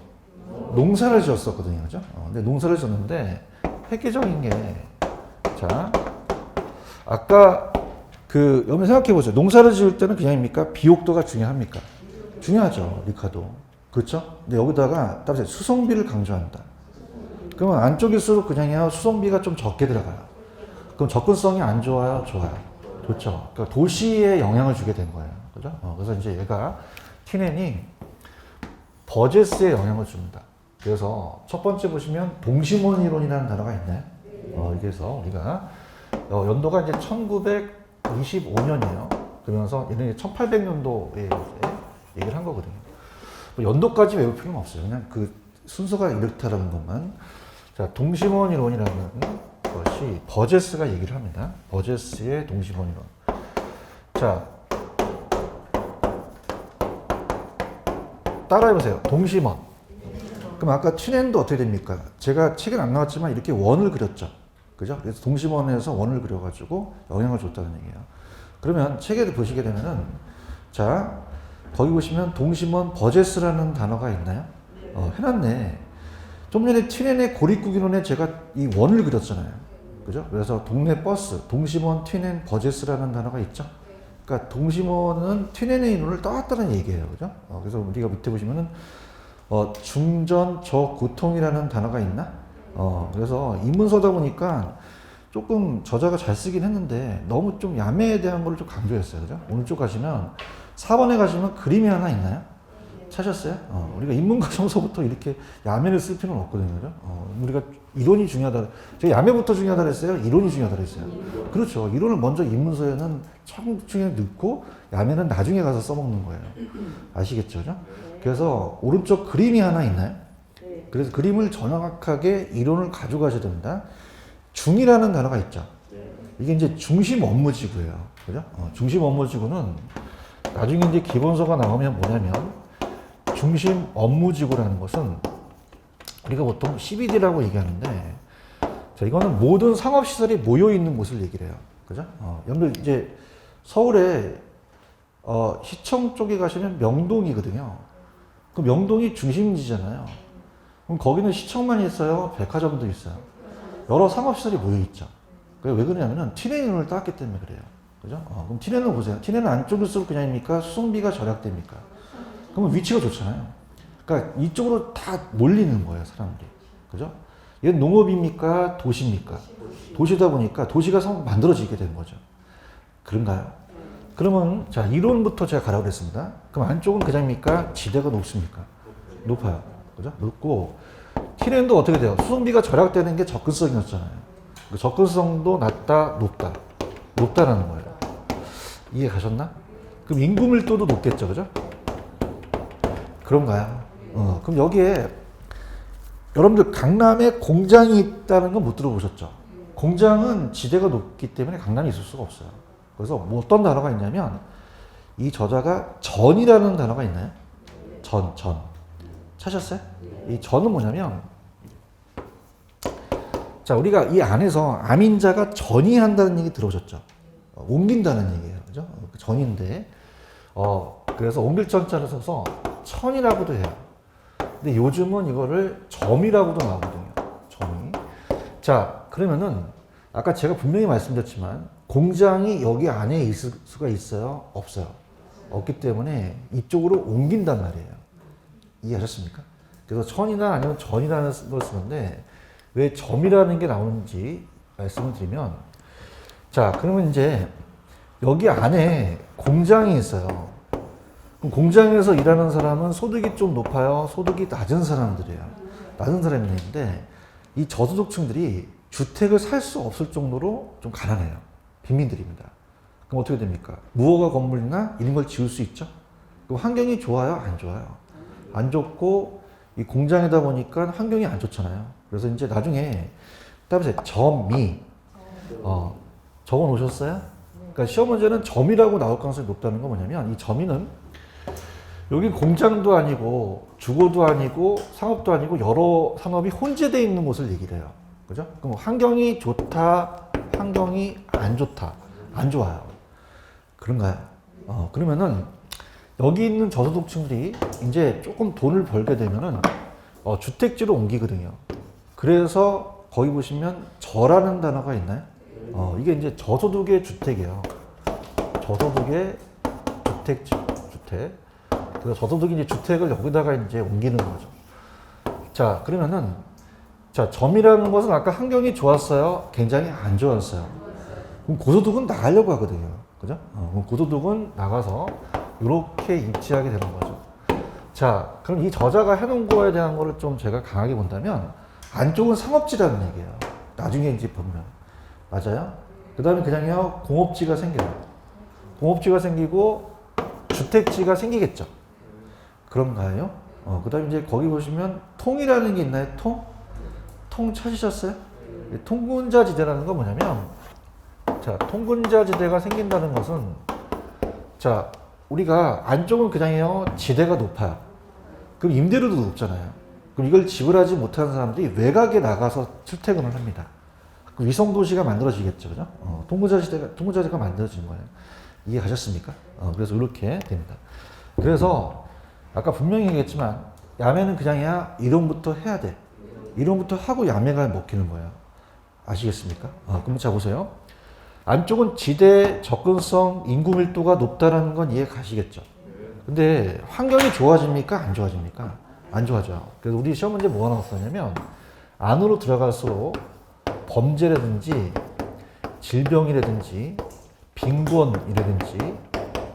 농사를 지었었거든요. 그죠? 근데 농사를 지었는데 획기적인 게, 자, 아까 여러분 생각해 보세요. 농사를 지을 때는 그냥입니까? 비옥도가 중요합니까? 중요하죠. 리카도. 그렇죠? 근데 여기다가 따라서 수송비를 강조한다. 그러면 안쪽일수록 그냥이야 수송비가 좀 적게 들어가요. 그럼 접근성이 안 좋아요? 좋아요. 좋죠. 그러니까 도시에 영향을 주게 된 거예요. 그죠? 그래서 이제 얘가 티넨이 버제스에 영향을 줍니다. 그래서 첫 번째 보시면 동심원 이론이라는 단어가 있나요? 여기서 우리가 연도가 이제 1925년이에요. 그러면서 얘는 1800년도에 얘기를 한 거거든요. 뭐 연도까지 외울 필요는 없어요. 그냥 그 순서가 이렇다라는 것만. 자, 동심원 이론이라는 것이 버제스가 얘기를 합니다. 버제스의 동심원 이론. 자, 따라해보세요. 동심원. 그럼 아까 티넨도 어떻게 됩니까? 제가 책엔 안 나왔지만 이렇게 원을 그렸죠. 그죠? 그래서 동심원에서 원을 그려가지고 영향을 줬다는 얘기예요. 그러면 책에 보시게 되면은, 자, 거기 보시면 동심원 버제스라는 단어가 있나요? 해놨네. 좀 전에 티넨의 고립구기론에 제가 이 원을 그렸잖아요. 그죠? 그래서 동네 버스, 동심원, 티넨, 버제스라는 단어가 있죠? 그러니까 동심원은 티넨의 이론을 따왔다는 얘기예요. 그죠? 그래서 우리가 밑에 보시면은, 중전, 저고통이라는 단어가 있나? 그래서 입문서다 보니까 조금 저자가 잘 쓰긴 했는데 너무 좀 야매에 대한 걸 좀 강조했어요. 그죠? 오른쪽 가시면 4번에 가시면 그림이 하나 있나요? 찾았어요? 우리가 인문과정서부터 이렇게 야매를 쓸 필요는 없거든요. 그죠? 우리가 이론이 중요하다. 제가 야매부터 중요하다 그랬어요? 이론이 중요하다 그랬어요? 그렇죠. 이론을 먼저 인문서에는 청중에 넣고 야매는 나중에 가서 써먹는 거예요. 아시겠죠? 그죠? 그래서 오른쪽 그림이 하나 있나요? 그래서 그림을 정확하게 이론을 가져가셔야 됩니다. 중이라는 단어가 있죠. 이게 이제 중심 업무지구예요. 그죠? 중심 업무지구는 나중에 이제 기본서가 나오면 뭐냐면 중심 업무지구라는 것은 우리가 보통 CBD라고 얘기하는데, 자, 이거는 모든 상업시설이 모여있는 곳을 얘기를 해요. 그죠? 여러분들 이제 서울에 시청 쪽에 가시면 명동이거든요. 그 명동이 중심지잖아요. 그럼 거기는 시청만 있어요? 백화점도 있어요? 여러 상업시설이 모여있죠. 왜 그러냐면은 티넨을 땄기 때문에 그래요. 그죠? 그럼 티넨을 보세요. 티넨은 안쪽일수록 그냥입니까? 수송비가 절약됩니까? 그러면 위치가 좋잖아요. 그러니까 이쪽으로 다 몰리는 거예요, 사람들이. 그죠? 얘는 농업입니까? 도시입니까? 도시다 보니까 도시가 만들어지게 되는 거죠. 그런가요? 그러면, 자, 이론부터 제가 가라고 그랬습니다. 그럼 안쪽은 그냥입니까? 지대가 높습니까? 높아요. 그죠? 높고, 티넨도 어떻게 돼요? 수송비가 절약되는 게 접근성이었잖아요. 그 접근성도 낮다, 높다. 높다라는 거예요. 이해 가셨나? 그럼 인구 밀도도 높겠죠, 그죠? 그런가요? 그럼 여기에 여러분들 강남에 공장이 있다는 건 못 들어보셨죠? 공장은 지대가 높기 때문에 강남에 있을 수가 없어요. 그래서 뭐 어떤 단어가 있냐면 이 저자가 전이라는 단어가 있나요? 전. 찾았어요? 이 전은 뭐냐면, 자, 우리가 이 안에서 암인자가 전이한다는 얘기 들어보셨죠? 옮긴다는 얘기예요. 그죠? 전인데, 그래서 옮길 전자를 써서 천이라고도 해요. 근데 요즘은 이거를 점이라고도 나오거든요. 점이. 자, 그러면은 아까 제가 분명히 말씀드렸지만 공장이 여기 안에 있을 수가 있어요? 없어요? 없기 때문에 이쪽으로 옮긴단 말이에요. 이해하셨습니까? 그래서 천이나 아니면 전이라는 걸 쓰는데 왜 점이라는 게 나오는지 말씀을 드리면, 자, 그러면 이제 여기 안에 공장이 있어요. 그럼 공장에서 일하는 사람은 소득이 좀 높아요? 소득이 낮은 사람들이에요. 낮은 사람인데 이 저소득층들이 주택을 살 수 없을 정도로 좀 가난해요. 빈민들입니다. 그럼 어떻게 됩니까? 무허가 건물이나 이런 걸 지을 수 있죠? 그럼 환경이 좋아요? 안 좋아요? 안 좋고 이 공장이다 보니까 환경이 안 좋잖아요. 그래서 이제 나중에 따라서 점이 적어 놓으셨어요? 그러니까 시험 문제는 점이라고 나올 가능성이 높다는 건 뭐냐면 이 점이는 여기 공장도 아니고 주거도 아니고 상업도 아니고 여러 산업이 혼재되어 있는 곳을 얘기를 해요. 그죠? 그럼 환경이 좋다, 환경이 안 좋다, 안 좋아요. 그런가요? 그러면은 여기 있는 저소득층들이 이제 조금 돈을 벌게 되면은 주택지로 옮기거든요. 그래서 거기 보시면 저라는 단어가 있나요? 이게 이제 저소득의 주택이에요. 저소득의 주택지, 주택. 그래서 저소득이 이제 주택을 여기다가 이제 옮기는 거죠. 자, 그러면은, 자, 점이라는 것은 아까 환경이 좋았어요? 굉장히 안 좋았어요? 그럼 고소득은 나가려고 하거든요. 그죠? 그럼 고소득은 나가서 이렇게 입지하게 되는 거죠. 자, 그럼 이 저자가 해놓은 거에 대한 거를 좀 제가 강하게 본다면, 안쪽은 상업지라는 얘기예요. 나중에 이제 보면. 맞아요? 그 다음에 그냥요, 공업지가 생겨요. 공업지가 생기고, 주택지가 생기겠죠. 그런가요? 그 다음에 이제 거기 보시면, 통이라는 게 있나요? 통? 통 찾으셨어요? 통근자지대라는 건 뭐냐면, 자, 통근자지대가 생긴다는 것은, 자, 우리가 안쪽은 그냥요, 지대가 높아요. 그럼 임대료도 높잖아요. 그럼 이걸 지불하지 못하는 사람들이 외곽에 나가서 출퇴근을 합니다. 그 위성도시가 만들어지겠죠. 그죠? 통근자지대가 만들어지는 거예요. 이해가셨습니까? 그래서 이렇게 됩니다. 그래서, 아까 분명히 얘기했지만, 야매는 그냥이야, 이론부터 해야 돼. 이론부터 하고 야매가 먹히는 거예요. 아시겠습니까? 그럼 자, 보세요. 안쪽은 지대 접근성, 인구 밀도가 높다는 건 이해 가시겠죠? 근데 환경이 좋아집니까? 안 좋아집니까? 안 좋아져요. 그래서 우리 시험 문제 뭐가 나왔었냐면, 안으로 들어갈수록 범죄라든지 질병이라든지 빈곤이라든지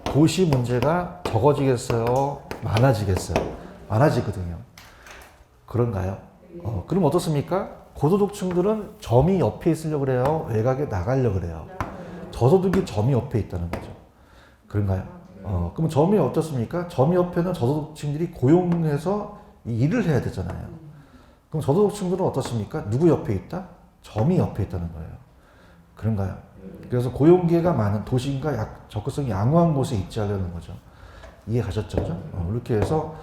도시 문제가 적어지겠어요? 많아지겠어요? 많아지거든요. 그런가요? 그럼 어떻습니까? 고소득층들은 점이 옆에 있으려고 그래요? 외곽에 나가려고 그래요? 저소득이 점이 옆에 있다는 거죠. 그런가요? 그럼 점이 어떻습니까? 점이 옆에는 저소득층들이 고용해서 일을 해야 되잖아요. 그럼 저소득층들은 어떻습니까? 누구 옆에 있다? 점이 옆에 있다는 거예요. 그런가요? 그래서 고용기회가 많은 도시인가 접근성이 양호한 곳에 입지하려는 거죠. 이해 가셨죠? 그죠? 이렇게 해서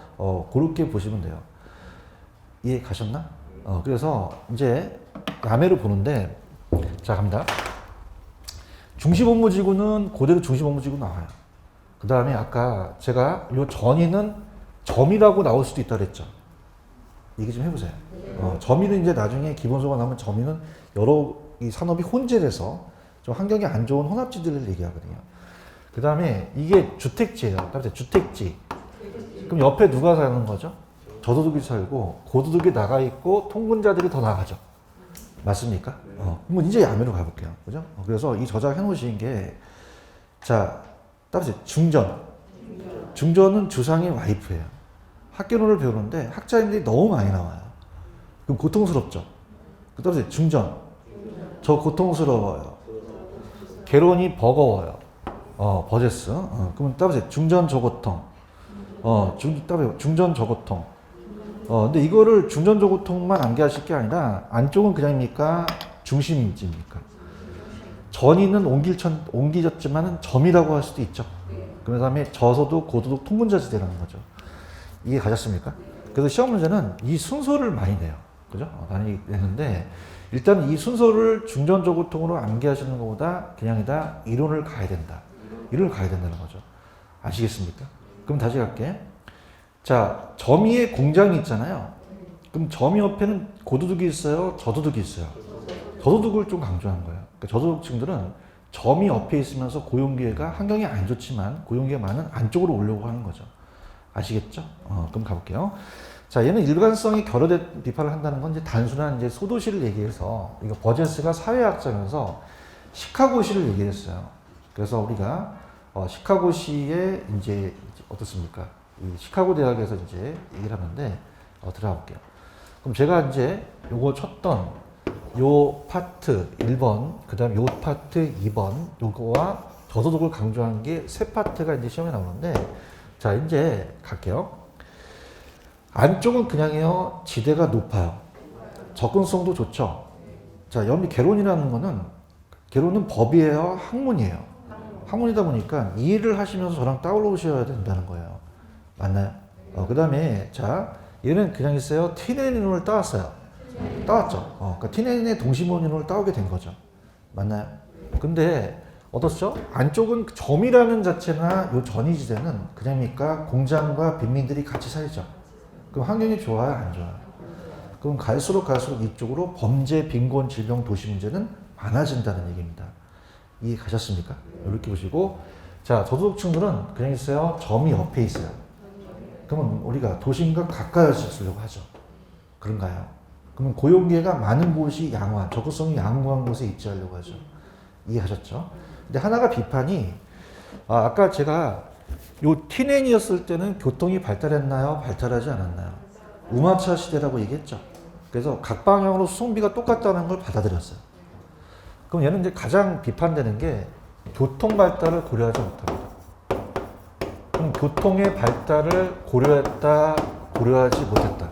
그렇게 보시면 돼요. 이해 가셨나? 그래서 이제 야매로 보는데, 자, 갑니다. 중시업무지구는 그대로 중시업무지구 나와요. 그 다음에 아까 제가 요 전이는 점이라고 나올 수도 있다 그랬죠. 얘기 좀 해보세요. 점이는 이제 나중에 기본소가 나오면 점이는 여러 이 산업이 혼재돼서 좀 환경이 안 좋은 혼합지들을 얘기하거든요. 그 다음에 이게 주택지예요. 따라서 주택지. 그럼 옆에 누가 사는 거죠? 저소득이 살고 고소득이 나가 있고 통근자들이 더 나가죠. 맞습니까? 그럼 이제 야매로 가볼게요. 그죠? 그래서 이 저자가 해놓으신 게, 자, 따라서 중전. 중전은 주상의 와이프예요. 학교론을 배우는데 학자님들이 너무 많이 나와요. 그럼 고통스럽죠? 따라서 중전. 저 고통스러워요. 개론이 버거워요. 버제스. 그러면 따라서 중전 저고통. 중전 저고통. 근데 이거를 중전 저고통만 암기하실 게 아니라 안쪽은 그냥입니까? 중심지입니까? 전이는 옮기졌지만 점이라고 할 수도 있죠. 그 다음에 저소득, 고소득, 통근자지대라는 거죠. 이해 가셨습니까? 그래서 시험 문제는 이 순서를 많이 내요. 그죠? 많이 내는데, 일단 이 순서를 중전 저고통으로 암기하시는 것보다 그냥이다 이론을 가야 된다. 이론을 가야 된다는 거죠. 아시겠습니까? 그럼 다시 갈게. 자, 점이의 공장이 있잖아요. 그럼 점이 옆에는 고소득이 있어요? 저소득이 있어요? 저소득을 좀 강조한 거예요. 그러니까 저소득층들은 점이 옆에 있으면서 고용기회가 환경이 안 좋지만 고용기회가 많은 안쪽으로 오려고 하는 거죠. 아시겠죠? 그럼 가볼게요. 자, 얘는 일관성이 결여된 비판을 한다는 건 이제 단순한 이제 소도시를 얘기해서, 이거 버제스가 사회학자면서 시카고시를 얘기했어요. 그래서 우리가 시카고시에 이제 어떻습니까? 이 시카고 대학에서 이제 얘기를 하는데 들어가 볼게요. 그럼 제가 이제 요거 쳤던 요 파트 1번, 그 다음에 요 파트 2번, 요거와 저소득을 강조한 게 세 파트가 이제 시험에 나오는데, 자, 이제 갈게요. 안쪽은 그냥요, 지대가 높아요. 접근성도 좋죠. 자, 여기 개론이라는 거는, 개론은 법이에요, 학문이에요. 학문이다 보니까 이해를 하시면서 저랑 따라오셔야 된다는 거예요. 맞나요? 그 다음에, 자, 얘는 그냥 있어요. 티네닌을 따왔어요. 따왔죠. 그러니까 티네닌의 동시모닌을 따오게 된 거죠. 맞나요? 근데, 어떻죠? 안쪽은 점이라는 자체나 요 전이지대는 그냥입니까? 공장과 빈민들이 같이 살죠. 그럼 환경이 좋아요? 안 좋아요? 그럼 갈수록 이쪽으로 범죄, 빈곤, 질병, 도시 문제는 많아진다는 얘기입니다. 이해 가셨습니까? 이렇게 보시고, 자, 저소득층들은 그냥 있어요. 점이 옆에 있어요. 그러면 우리가 도심과 가까이서 쓰려고 하죠. 그런가요? 그러면 고용기회가 많은 곳이 양호한, 적극성이 양호한 곳에 입지하려고 하죠. 이해하셨죠? 근데 하나가 비판이, 아까 제가 요 티넨이었을 때는 교통이 발달했나요? 발달하지 않았나요? 우마차 시대라고 얘기했죠. 그래서 각 방향으로 수송비가 똑같다는 걸 받아들였어요. 그럼 얘는 이제 가장 비판되는 게 교통 발달을 고려하지 못합니다. 그럼 교통의 발달을 고려했다, 고려하지 못했다.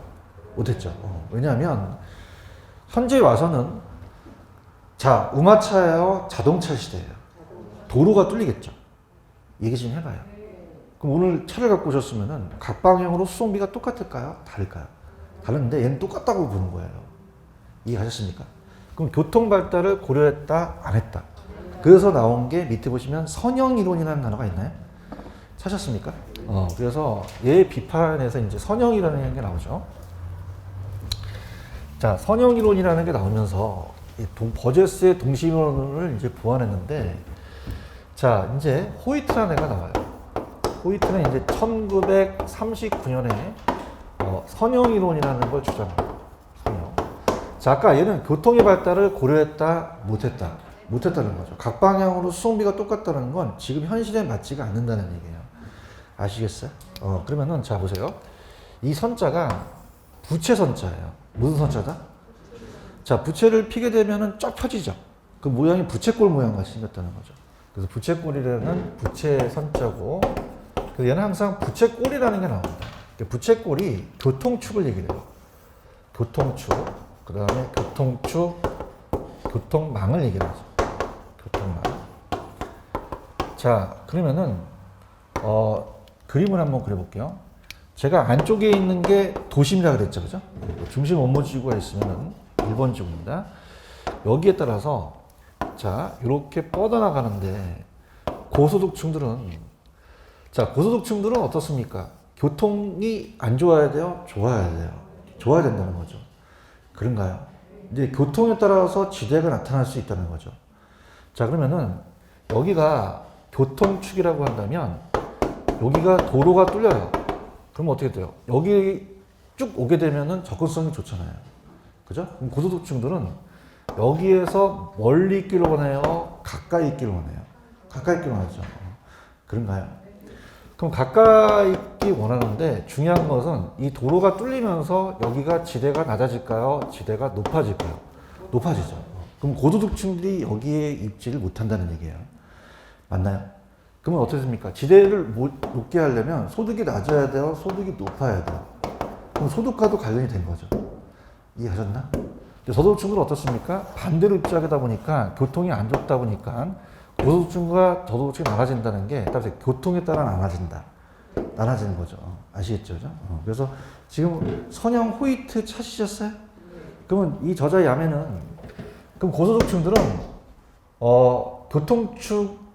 못했죠. 왜냐하면 현재 와서는 자, 우마차예요? 자동차 시대예요? 도로가 뚫리겠죠. 얘기 좀 해봐요. 그럼 오늘 차를 갖고 오셨으면은 각 방향으로 수송비가 똑같을까요? 다를까요? 다른데 얘는 똑같다고 보는 거예요. 이해하셨습니까? 그럼 교통 발달을 고려했다, 안 했다. 그래서 나온 게 밑에 보시면 선형이론이라는 단어가 있나요? 찾았습니까? 그래서 얘 비판에서 이제 선형이라는 게 나오죠. 자, 선형이론이라는 게 나오면서 버제스의 동심이론을 이제 보완했는데, 자, 이제 호이트라는 애가 나와요. 호이트는 이제 1939년에 선형이론이라는 걸 주장합니다. 선형. 자, 아까 얘는 교통의 발달을 고려했다, 못했다. 못했다는 거죠. 각 방향으로 수송비가 똑같다는 건 지금 현실에 맞지가 않는다는 얘기예요. 아시겠어요? 그러면은 자 보세요. 이 선자가 부채 선자예요. 무슨 선자다? 자, 부채를 피게 되면은 쫙 펴지죠. 그 모양이 부채꼴 모양 같이 생겼다는 거죠. 그래서 부채꼴이라는 부채 선자고, 얘는 항상 부채꼴이라는 게 나옵니다. 부채꼴이 교통축을 얘기해요. 교통축, 그 다음에 교통축, 교통망을 얘기하죠. 교통망. 자, 그러면은 그림을 한번 그려볼게요. 제가 안쪽에 있는 게 도심이라 그랬죠, 그죠? 중심 원모지구가 있으면은 1번 지구입니다. 여기에 따라서 자, 이렇게 뻗어나가는데 고소득층들은 어떻습니까? 교통이 안 좋아야 돼요? 좋아야 돼요. 좋아야 된다는 거죠. 그런가요? 이제 교통에 따라서 지대가 나타날 수 있다는 거죠. 자, 그러면은 여기가 교통축이라고 한다면 여기가 도로가 뚫려요. 그럼 어떻게 돼요? 여기 쭉 오게 되면은 접근성이 좋잖아요. 그죠? 그럼 고소득층들은 여기에서 멀리 있기를 원해요? 가까이 있기를 원해요? 가까이 있기를 원하죠. 그런가요? 그럼 가까이 있기 원하는데 중요한 것은 이 도로가 뚫리면서 여기가 지대가 낮아질까요? 지대가 높아질까요? 높아지죠. 그럼 고소득층들이 여기에 입지를 못한다는 얘기예요. 맞나요? 그러면 어떻게 됩니까? 지대를 높게 하려면 소득이 낮아야 돼요? 소득이 높아야 돼요? 그럼 소득과도 관련이 된 거죠. 이해하셨나? 저소득층들은 어떻습니까? 반대로 입지하다 보니까 교통이 안 좋다 보니까 고소득층과 저소득층이 나눠진다는 게 따라서 교통에 따라 나눠지는 거죠. 아시겠죠? 그죠? 그래서 지금 선형 호이트 찾으셨어요? 그러면 이 저자 야매는 그럼 고소득층들은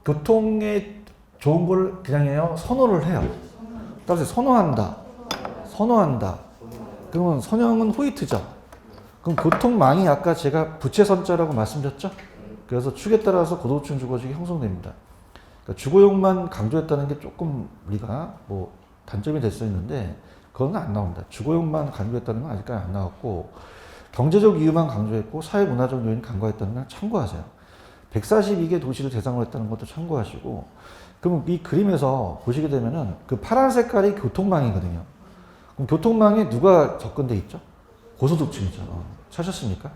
교통에 좋은 걸 그냥 해요? 선호를 해요. 따라서 선호한다. 그러면 선형은 호이트죠. 그럼 교통망이 아까 제가 부채선자라고 말씀드렸죠? 그래서 축에 따라서 고소득층 주거지가 형성됩니다. 그러니까 주거용만 강조했다는 게 조금 우리가 뭐 단점이 될 수 있는데 그건 안 나옵니다. 주거용만 강조했다는 건 아직까지 안 나왔고 경제적 이유만 강조했고 사회문화적 요인 강조했다는 건 참고하세요. 142개 도시를 대상으로 했다는 것도 참고하시고 그럼 이 그림에서 보시게 되면은 그 파란 색깔이 교통망이거든요. 그럼 교통망에 누가 접근돼 있죠? 고소득층이죠. 찾으셨습니까?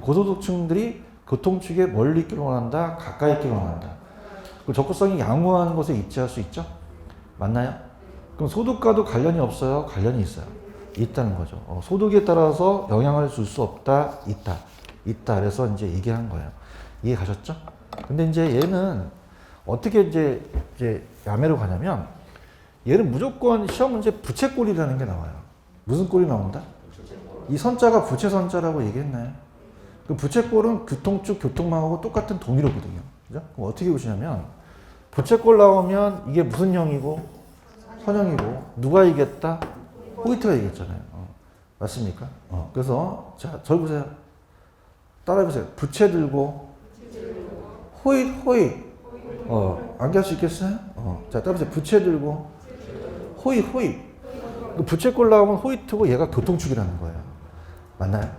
고소득층들이 교통축에 멀리 있기를 원한다, 가까이 있기를 원한다. 그 접근성이 양호한 곳에 입지할 수 있죠? 맞나요? 그럼 소득과도 관련이 없어요? 관련이 있어요. 있다는 거죠. 소득에 따라서 영향을 줄 수 없다, 있다. 그래서 이제 얘기한 거예요. 이해 가셨죠? 근데 이제 얘는 어떻게 이제 야매로 가냐면 얘는 무조건 시험 문제 부채꼴이라는 게 나와요. 무슨 꼴이 나온다? 이 선자가 부채선자라고 얘기했나요? 그 부채꼴은 교통축, 교통망하고 똑같은 동일호거든요. 그죠? 그럼 어떻게 보시냐면 부채꼴 나오면 이게 무슨 형이고 선형이고 누가 이겼다? 호이트가 이겼잖아요. 맞습니까? 그래서 자, 저기 보세요. 따라해보세요. 부채 들고 호잇 호잇. 암기할 수 있겠어요? 자, 따라해보세요. 부채 들고 호잇 호잇. 부채꼴 나오면 호잇하고 얘가 교통축이라는 거예요. 맞나요?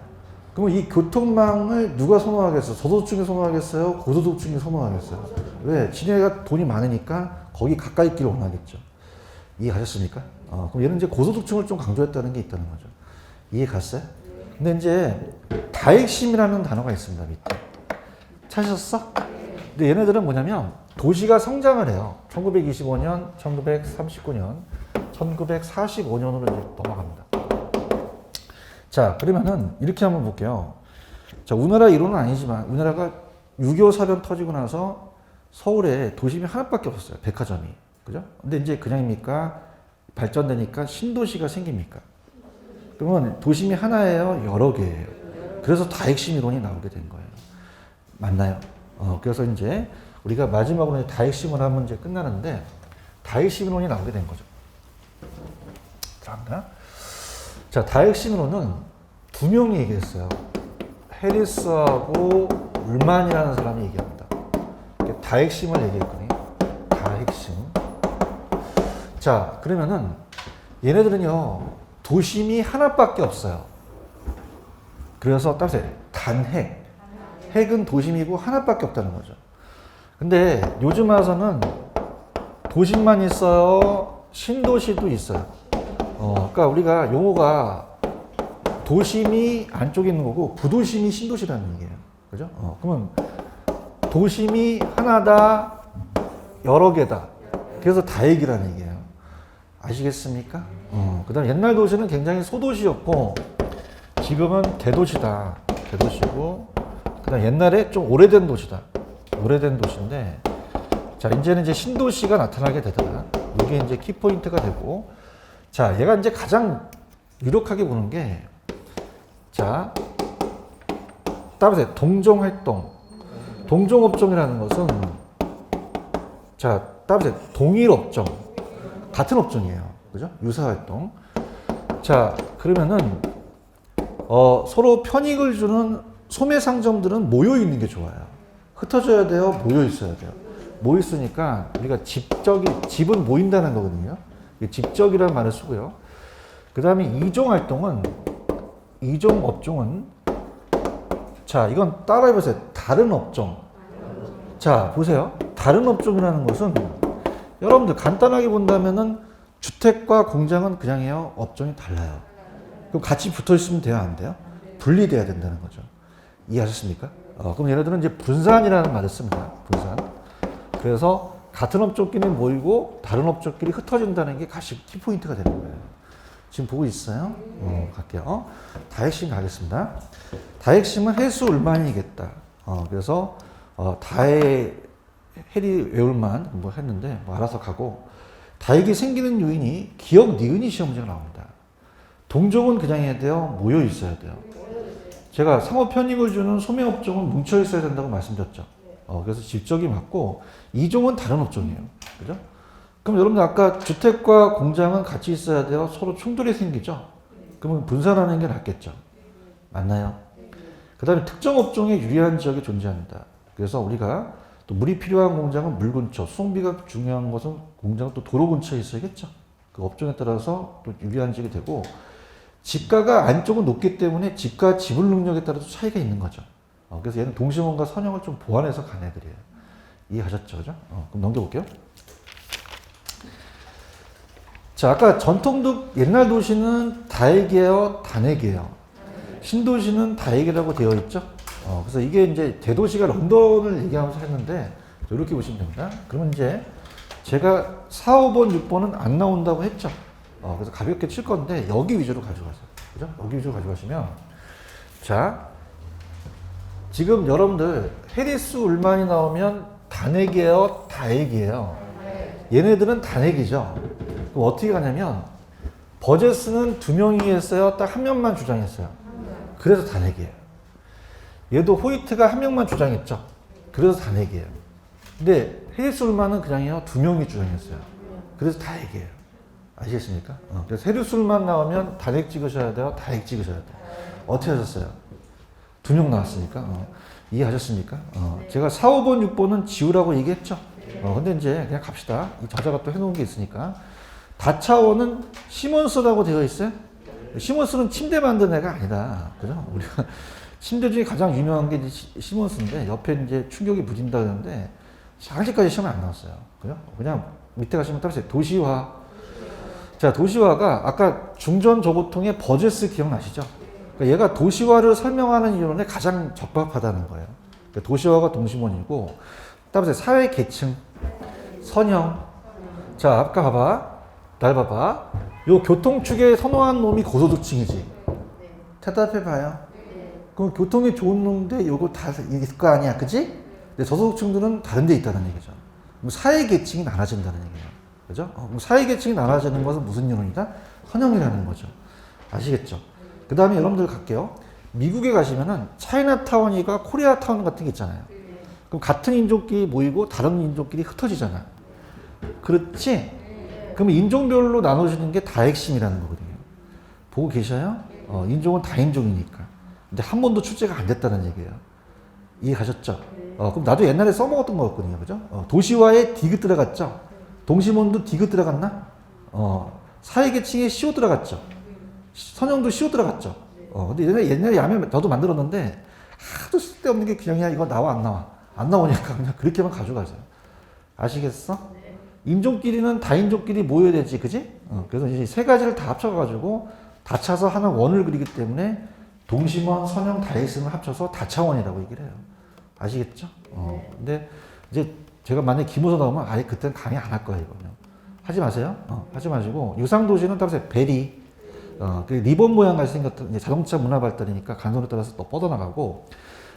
그러면 이 교통망을 누가 선호하겠어요? 저소득층이 선호하겠어요? 고소득층이 선호하겠어요? 왜? 지네가 돈이 많으니까 거기 가까이 있기를 원하겠죠. 이해가셨습니까? 그럼 얘는 이제 고소득층을 좀 강조했다는 게 있다는 거죠. 이해 갔어요? 근데 이제 다핵심이라는 단어가 있습니다. 밑에. 찾으셨어? 근데 얘네들은 뭐냐면 도시가 성장을 해요. 1925년, 1939년, 1945년으로 이제 넘어갑니다. 자, 그러면은 이렇게 한번 볼게요. 자, 우리나라 이론은 아니지만 우리나라가 6.25 사변 터지고 나서 서울에 도심이 하나밖에 없었어요. 백화점이. 그죠? 근데 이제 그냥입니까? 발전되니까 신도시가 생깁니까? 그러면 도심이 하나예요? 여러 개예요? 그래서 다핵심 이론이 나오게 된 거예요. 맞나요? 그래서 이제 우리가 마지막으로 이제 다핵심을 하면 이제 끝나는데 다핵심 이론이 나오게 된 거죠. 자, 다핵심 이론은 두 명이 얘기했어요. 해리스하고 울만이라는 사람이 얘기합니다. 다핵심을 얘기했거든요. 다핵심. 자, 그러면은 얘네들은요, 도심이 하나밖에 없어요. 그래서 따라서 단핵. 핵은 도심이고 하나밖에 없다는 거죠. 근데 요즘 와서는 도심만 있어요. 신도시도 있어요. 그러니까 우리가 용어가 도심이 안쪽에 있는 거고 부도심이 신도시라는 얘기예요. 그죠? 그러면 도심이 하나다, 여러 개다. 그래서 다핵이라는 얘기예요. 아시겠습니까? 그 다음 옛날 도시는 굉장히 소도시였고 지금은 대도시다. 대도시고 그 다음 옛날에 좀 오래된 도시다. 오래된 도시인데 자, 이제는 이제 신도시가 나타나게 되더라. 이게 이제 키포인트가 되고 자, 얘가 이제 가장 유력하게 보는 게 자, 따라서 동종활동. 동종업종이라는 것은 자, 따라서 동일업종. 같은 업종이에요. 그죠? 유사활동. 자, 그러면은 서로 편익을 주는 소매상점들은 모여 있는 게 좋아요. 흩어져야 돼요? 모여 있어야 돼요? 모여 있으니까 우리가 집은 모인다는 거거든요. 집적이라는 말을 쓰고요. 그 다음에 이종업종은 자, 이건 따라해보세요. 다른 업종. 자, 보세요. 다른 업종이라는 것은 여러분들 간단하게 본다면은 주택과 공장은 그냥이에요. 업종이 달라요. 그럼 같이 붙어 있으면 돼요? 안 돼요? 분리돼야 된다는 거죠. 이해하셨습니까? 그럼 얘네들은 이제 분산이라는 말을 씁니다. 분산. 그래서 같은 업종끼리 모이고 다른 업종끼리 흩어진다는 게 가시 키포인트가 되는 거예요. 지금 보고 있어요? 갈게요. 다핵심 가겠습니다. 다핵심은 해수 울만이겠다. 그래서 해리 외울만 뭐 했는데 뭐 알아서 가고 다핵이 생기는 요인이 기억 니은이 시험 문제가 나옵니다. 동종은 그냥 해야 돼요? 모여 있어야 돼요? 제가 상호 편익을 주는 소매업종은 뭉쳐 있어야 된다고 말씀드렸죠. 그래서 집적이 맞고 이종은 다른 업종이에요. 그죠? 그럼 여러분들 아까 주택과 공장은 같이 있어야 돼요? 서로 충돌이 생기죠? 그러면 분산하는 게 낫겠죠? 맞나요? 그 다음에 특정 업종에 유리한 지역이 존재합니다. 그래서 우리가 또 물이 필요한 공장은 물 근처, 수송비가 중요한 것은 공장은 또 도로 근처에 있어야겠죠? 그 업종에 따라서 또 유리한 지역이 되고 지가가 안쪽은 높기 때문에 지가 지불 능력에 따라서 차이가 있는 거죠. 그래서 얘는 동심원과 선형을 좀 보완해서 간 애들이에요. 이해하셨죠? 그죠? 그럼 넘겨볼게요. 자, 아까 옛날 도시는 다핵이에요? 단핵이에요? 신도시는 다핵이라고 되어 있죠? 그래서 이게 이제 대도시가 런던을 얘기하면서 했는데, 이렇게 보시면 됩니다. 그러면 이제 제가 4, 5번, 6번은 안 나온다고 했죠? 그래서 가볍게 칠 건데, 여기 위주로 가져가세요. 그죠? 여기 위주로 가져가시면, 자, 지금 여러분들 해리스 울만이 나오면 단핵이에요? 다핵이에요? 얘네들은 단핵이죠? 그럼 어떻게 가냐면 버제스는 2명이 했어요? 딱 1명만 주장했어요? 그래서 단핵이에요. 얘도 호이트가 1명만 주장했죠? 그래서 단핵이에요. 근데 해리스 울만은 그냥요 2명이 주장했어요. 그래서 다핵이에요. 아시겠습니까? 그래서 세류술만 나오면 단액 찍으셔야 돼요? 다액 찍으셔야 돼요? 어떻게 하셨어요? 2명 나왔으니까. 이해하셨습니까? 제가 4, 5번, 6번은 지우라고 얘기했죠? 근데 이제 그냥 갑시다. 이 저자가 또 해놓은 게 있으니까. 다차원은 시몬스라고 되어 있어요? 시몬스는 침대 만든 애가 아니다. 그죠? 우리가 침대 중에 가장 유명한 게 이제 시몬스인데, 옆에 이제 충격이 부진다 그러는데, 아직까지 시험에 안 나왔어요. 그죠? 그냥 밑에 가시면 따라서 도시화. 자, 도시화가 아까 중전 저고통의 버제스 기억나시죠? 그러니까 얘가 도시화를 설명하는 이론에 가장 적합하다는 거예요. 그러니까 도시화가 동심원이고, 따라서 사회 계층, 선형. 자, 아까 봐봐. 날 봐봐. 요 교통축에 선호한 놈이 고소득층이지. 대답해봐요. 그럼 교통이 좋은 놈인데 요거 다 있을 거 아니야, 그지? 근데 저소득층들은 다른 데 있다는 얘기죠. 그럼 사회 계층이 나눠진다는 얘기예요. 그죠? 그럼 사회 계층이 나눠지는 것은 무슨 이론이다? 선형이라는 거죠. 아시겠죠? 그 다음에 여러분들 갈게요. 미국에 가시면은 차이나타운이가 코리아타운 같은 게 있잖아요. 그럼 같은 인종끼리 모이고 다른 인종끼리 흩어지잖아요. 그렇지? 그럼 인종별로 나눠지는 게 다핵심이라는 거거든요. 보고 계셔요? 인종은 다인종이니까. 근데 한 번도 출제가 안 됐다는 얘기예요. 이해 가셨죠? 그럼 나도 옛날에 써먹었던 거였거든요. 그죠? 도시화에 디귿 들어갔죠? 동심원도 디귿 들어갔나? 사회계층에 시오 들어갔죠? 선형도 시오 들어갔죠? 근데 옛날에 야매 저도 만들었는데 하도 쓸데없는 게 그냥이야. 이거 나와 안 나와? 안 나오니까 그냥 그렇게만 가져가세요. 아시겠어? 인종끼리는 다인종끼리 모여야 되지, 그지? 그래서 이제 세 가지를 다 합쳐가지고 다차서 하는 원을 그리기 때문에 동심원, 선형, 다익성을 합쳐서 다차원이라고 얘기를 해요. 아시겠죠? 근데 이제 제가 만약에 기모서 나오면 아예 그때는 강의 안 할 거예요, 이거는. 하지 마세요. 하지 마시고 유상도시는 따라서 베리, 그 리본 모양 같이 생겼던 이제 자동차 문화 발달이니까 간선에 따라서 또 뻗어나가고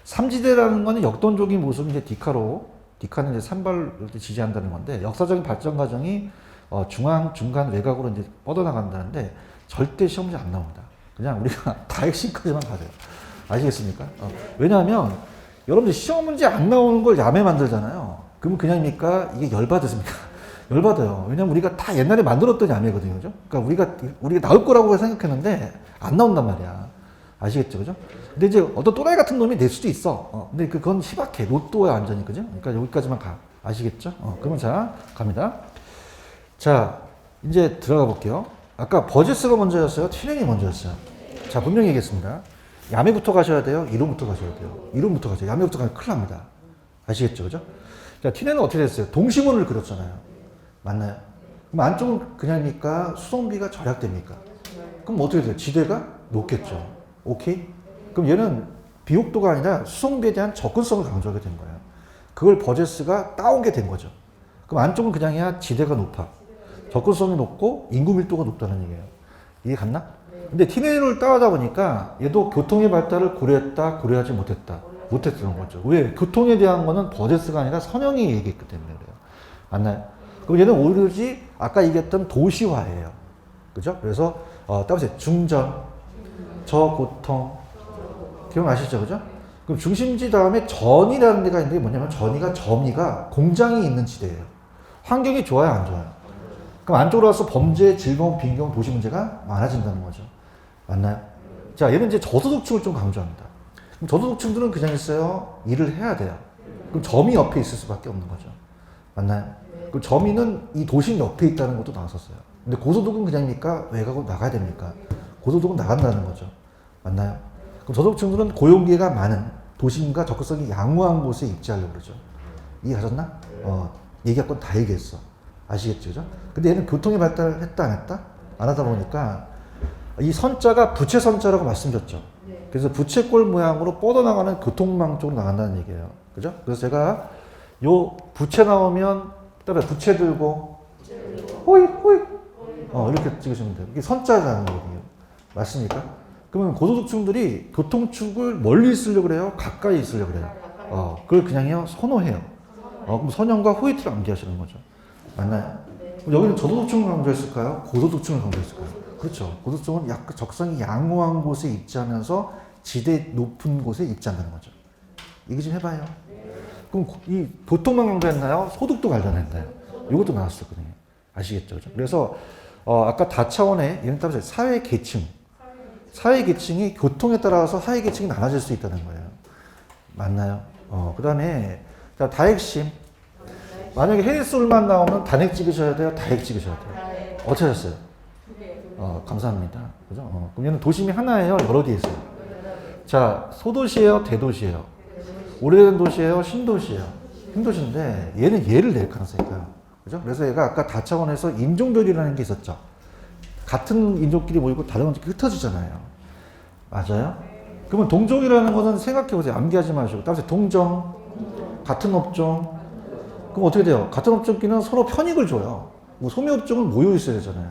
삼지대라는 거는 역동적인 모습이 이제 디카는 이제 산발을 지지한다는 건데 역사적인 발전 과정이 중앙, 중간, 외곽으로 이제 뻗어나간다는데 절대 시험지 안 나옵니다. 그냥 우리가 다핵심까지만 가세요. 아시겠습니까? 왜냐하면 여러분들 시험 문제 안 나오는 걸 야매 만들잖아요. 그러면 그냥입니까? 이게 열받으십니까? 열받아요. 왜냐면 우리가 다 옛날에 만들었던 야매거든요. 그죠? 그러니까 우리가 나올 거라고 생각했는데 안 나온단 말이야. 아시겠죠? 그죠? 근데 이제 어떤 또라이 같은 놈이 낼 수도 있어. 근데 그건 희박해. 로또야, 완전히. 그죠? 그러니까 여기까지만 가. 아시겠죠? 그러면 자, 갑니다. 자, 이제 들어가 볼게요. 아까 버제스가 먼저였어요? 튜닝이 먼저였어요? 자, 분명히 얘기했습니다. 야매부터 가셔야 돼요? 이론부터 가셔야 돼요? 이론부터 가셔야 돼요. 야매부터 가면 큰일 납니다. 아시겠죠? 그죠? 자, 튜닝은 어떻게 됐어요? 동심원을 그렸잖아요. 맞나요? 그럼 안쪽은 그냥입니까? 수송비가 절약됩니까? 그럼 어떻게 돼요? 지대가 높겠죠. 오케이? 그럼 얘는 비옥도가 아니라 수송비에 대한 접근성을 강조하게 된 거예요. 그걸 버제스가 따오게 된 거죠. 그럼 안쪽은 그냥이야 지대가 높아. 접근성이 높고 인구 밀도가 높다는 얘기예요. 이해 갔나? 근데 티네를 따오다 보니까 얘도 교통의 발달을 고려했다, 고려하지 못했다. 못했던 거죠. 왜? 교통에 대한 거는 버제스가 아니라 선형이 얘기했기 때문에 그래요. 맞나요? 그럼 얘는 오로지 아까 얘기했던 도시화예요. 그죠? 그래서 따보세요. 중전, 저고통. 기억나시죠? 그죠? 그럼 중심지 다음에 전이라는 데가 있는데 뭐냐면 전이가 공장이 있는 지대예요. 환경이 좋아요, 안 좋아요? 그럼 안쪽으로 와서 범죄, 질병, 빈경, 도시 문제가 많아진다는 거죠. 맞나요? 자, 얘는 이제 저소득층을 좀 강조합니다. 그럼 저소득층들은 그냥 있어요. 일을 해야 돼요. 그럼 점이 옆에 있을 수밖에 없는 거죠. 맞나요? 그럼 점이는 이 도심 옆에 있다는 것도 나왔었어요. 근데 고소득은 그냥입니까? 외곽으로 나가야 됩니까? 고소득은 나간다는 거죠. 맞나요? 그럼 저소득층들은 고용기회가 많은 도심과 접근성이 양호한 곳에 입지하려고 그러죠. 이해하셨나? 얘기할 건 다 얘기했어. 아시겠죠? 그죠? 근데 얘는 교통의 발달을 했다, 안 했다? 안 하다 보니까 이 선자가 부채 선자라고 말씀드렸죠. 그래서 부채꼴 모양으로 뻗어나가는 교통망 쪽으로 나간다는 얘기예요. 그죠? 그래서 제가 요 부채 나오면, 그다음에 부채 들고, 호잇, 호잇. 이렇게 찍으시면 돼요. 이게 선자라는 거거든요. 맞습니까? 그러면 고소득층들이 교통축을 멀리 있으려고 그래요? 가까이 있으려고 그래요? 그걸 그냥요, 선호해요. 그럼 선형과 호이트를 암기하시는 거죠. 맞나요? 그럼 여기는 저소득층을 강조했을까요? 고소득층을 강조했을까요? 그렇죠. 고소득층은 약간 적성이 양호한 곳에 입지하면서 지대 높은 곳에 입지한다는 거죠. 얘기 좀 해봐요. 그럼 이 교통만 강조했나요? 소득도 관련했나요? 이것도 나왔었거든요. 아시겠죠? 그래서 아까 다차원의 이런 따라서 사회 계층. 사회 계층이 교통에 따라서 사회 계층이 나눠질 수 있다는 거예요. 맞나요? 그 다음에 다핵심. 만약에 해외술만 나오면 단핵 찍으셔야 돼요? 다핵 찍으셔야 돼요? 어떻게 하셨어요? 감사합니다. 그죠? 그럼 얘는 도심이 하나예요? 여러 개 있어요? 자, 소도시예요? 대도시예요? 오래된 도시예요? 신도시예요? 신도시인데 얘는 얘를 낼 가능성이 있어요. 그죠? 그래서 얘가 아까 다차원에서 인종별이라는 게 있었죠. 같은 인종끼리 모이고 다른 인종끼리 흩어지잖아요. 맞아요? 그러면 동종이라는 것은 생각해보세요. 암기하지 마시고. 따라서 동종, 같은 업종. 그럼 어떻게 돼요? 같은 업종끼리는 서로 편익을 줘요. 뭐 소매업종은 모여 있어야 되잖아요.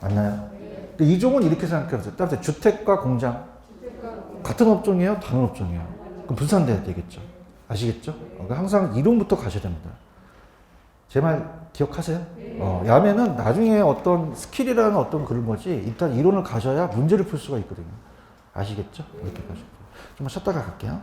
맞나요? 근데 이종은 이렇게 생각해보세요. 따라서 주택과 공장. 같은 업종이에요? 다른 업종이에요? 그럼 분산돼야 되겠죠. 아시겠죠? 그러니까 항상 이론부터 가셔야 됩니다. 제 말 기억하세요? 야매는 나중에 어떤 스킬이라는 어떤 그런 거지, 일단 이론을 가셔야 문제를 풀 수가 있거든요. 아시겠죠? 이렇게 가시고. 좀 쉬었다가 갈게요.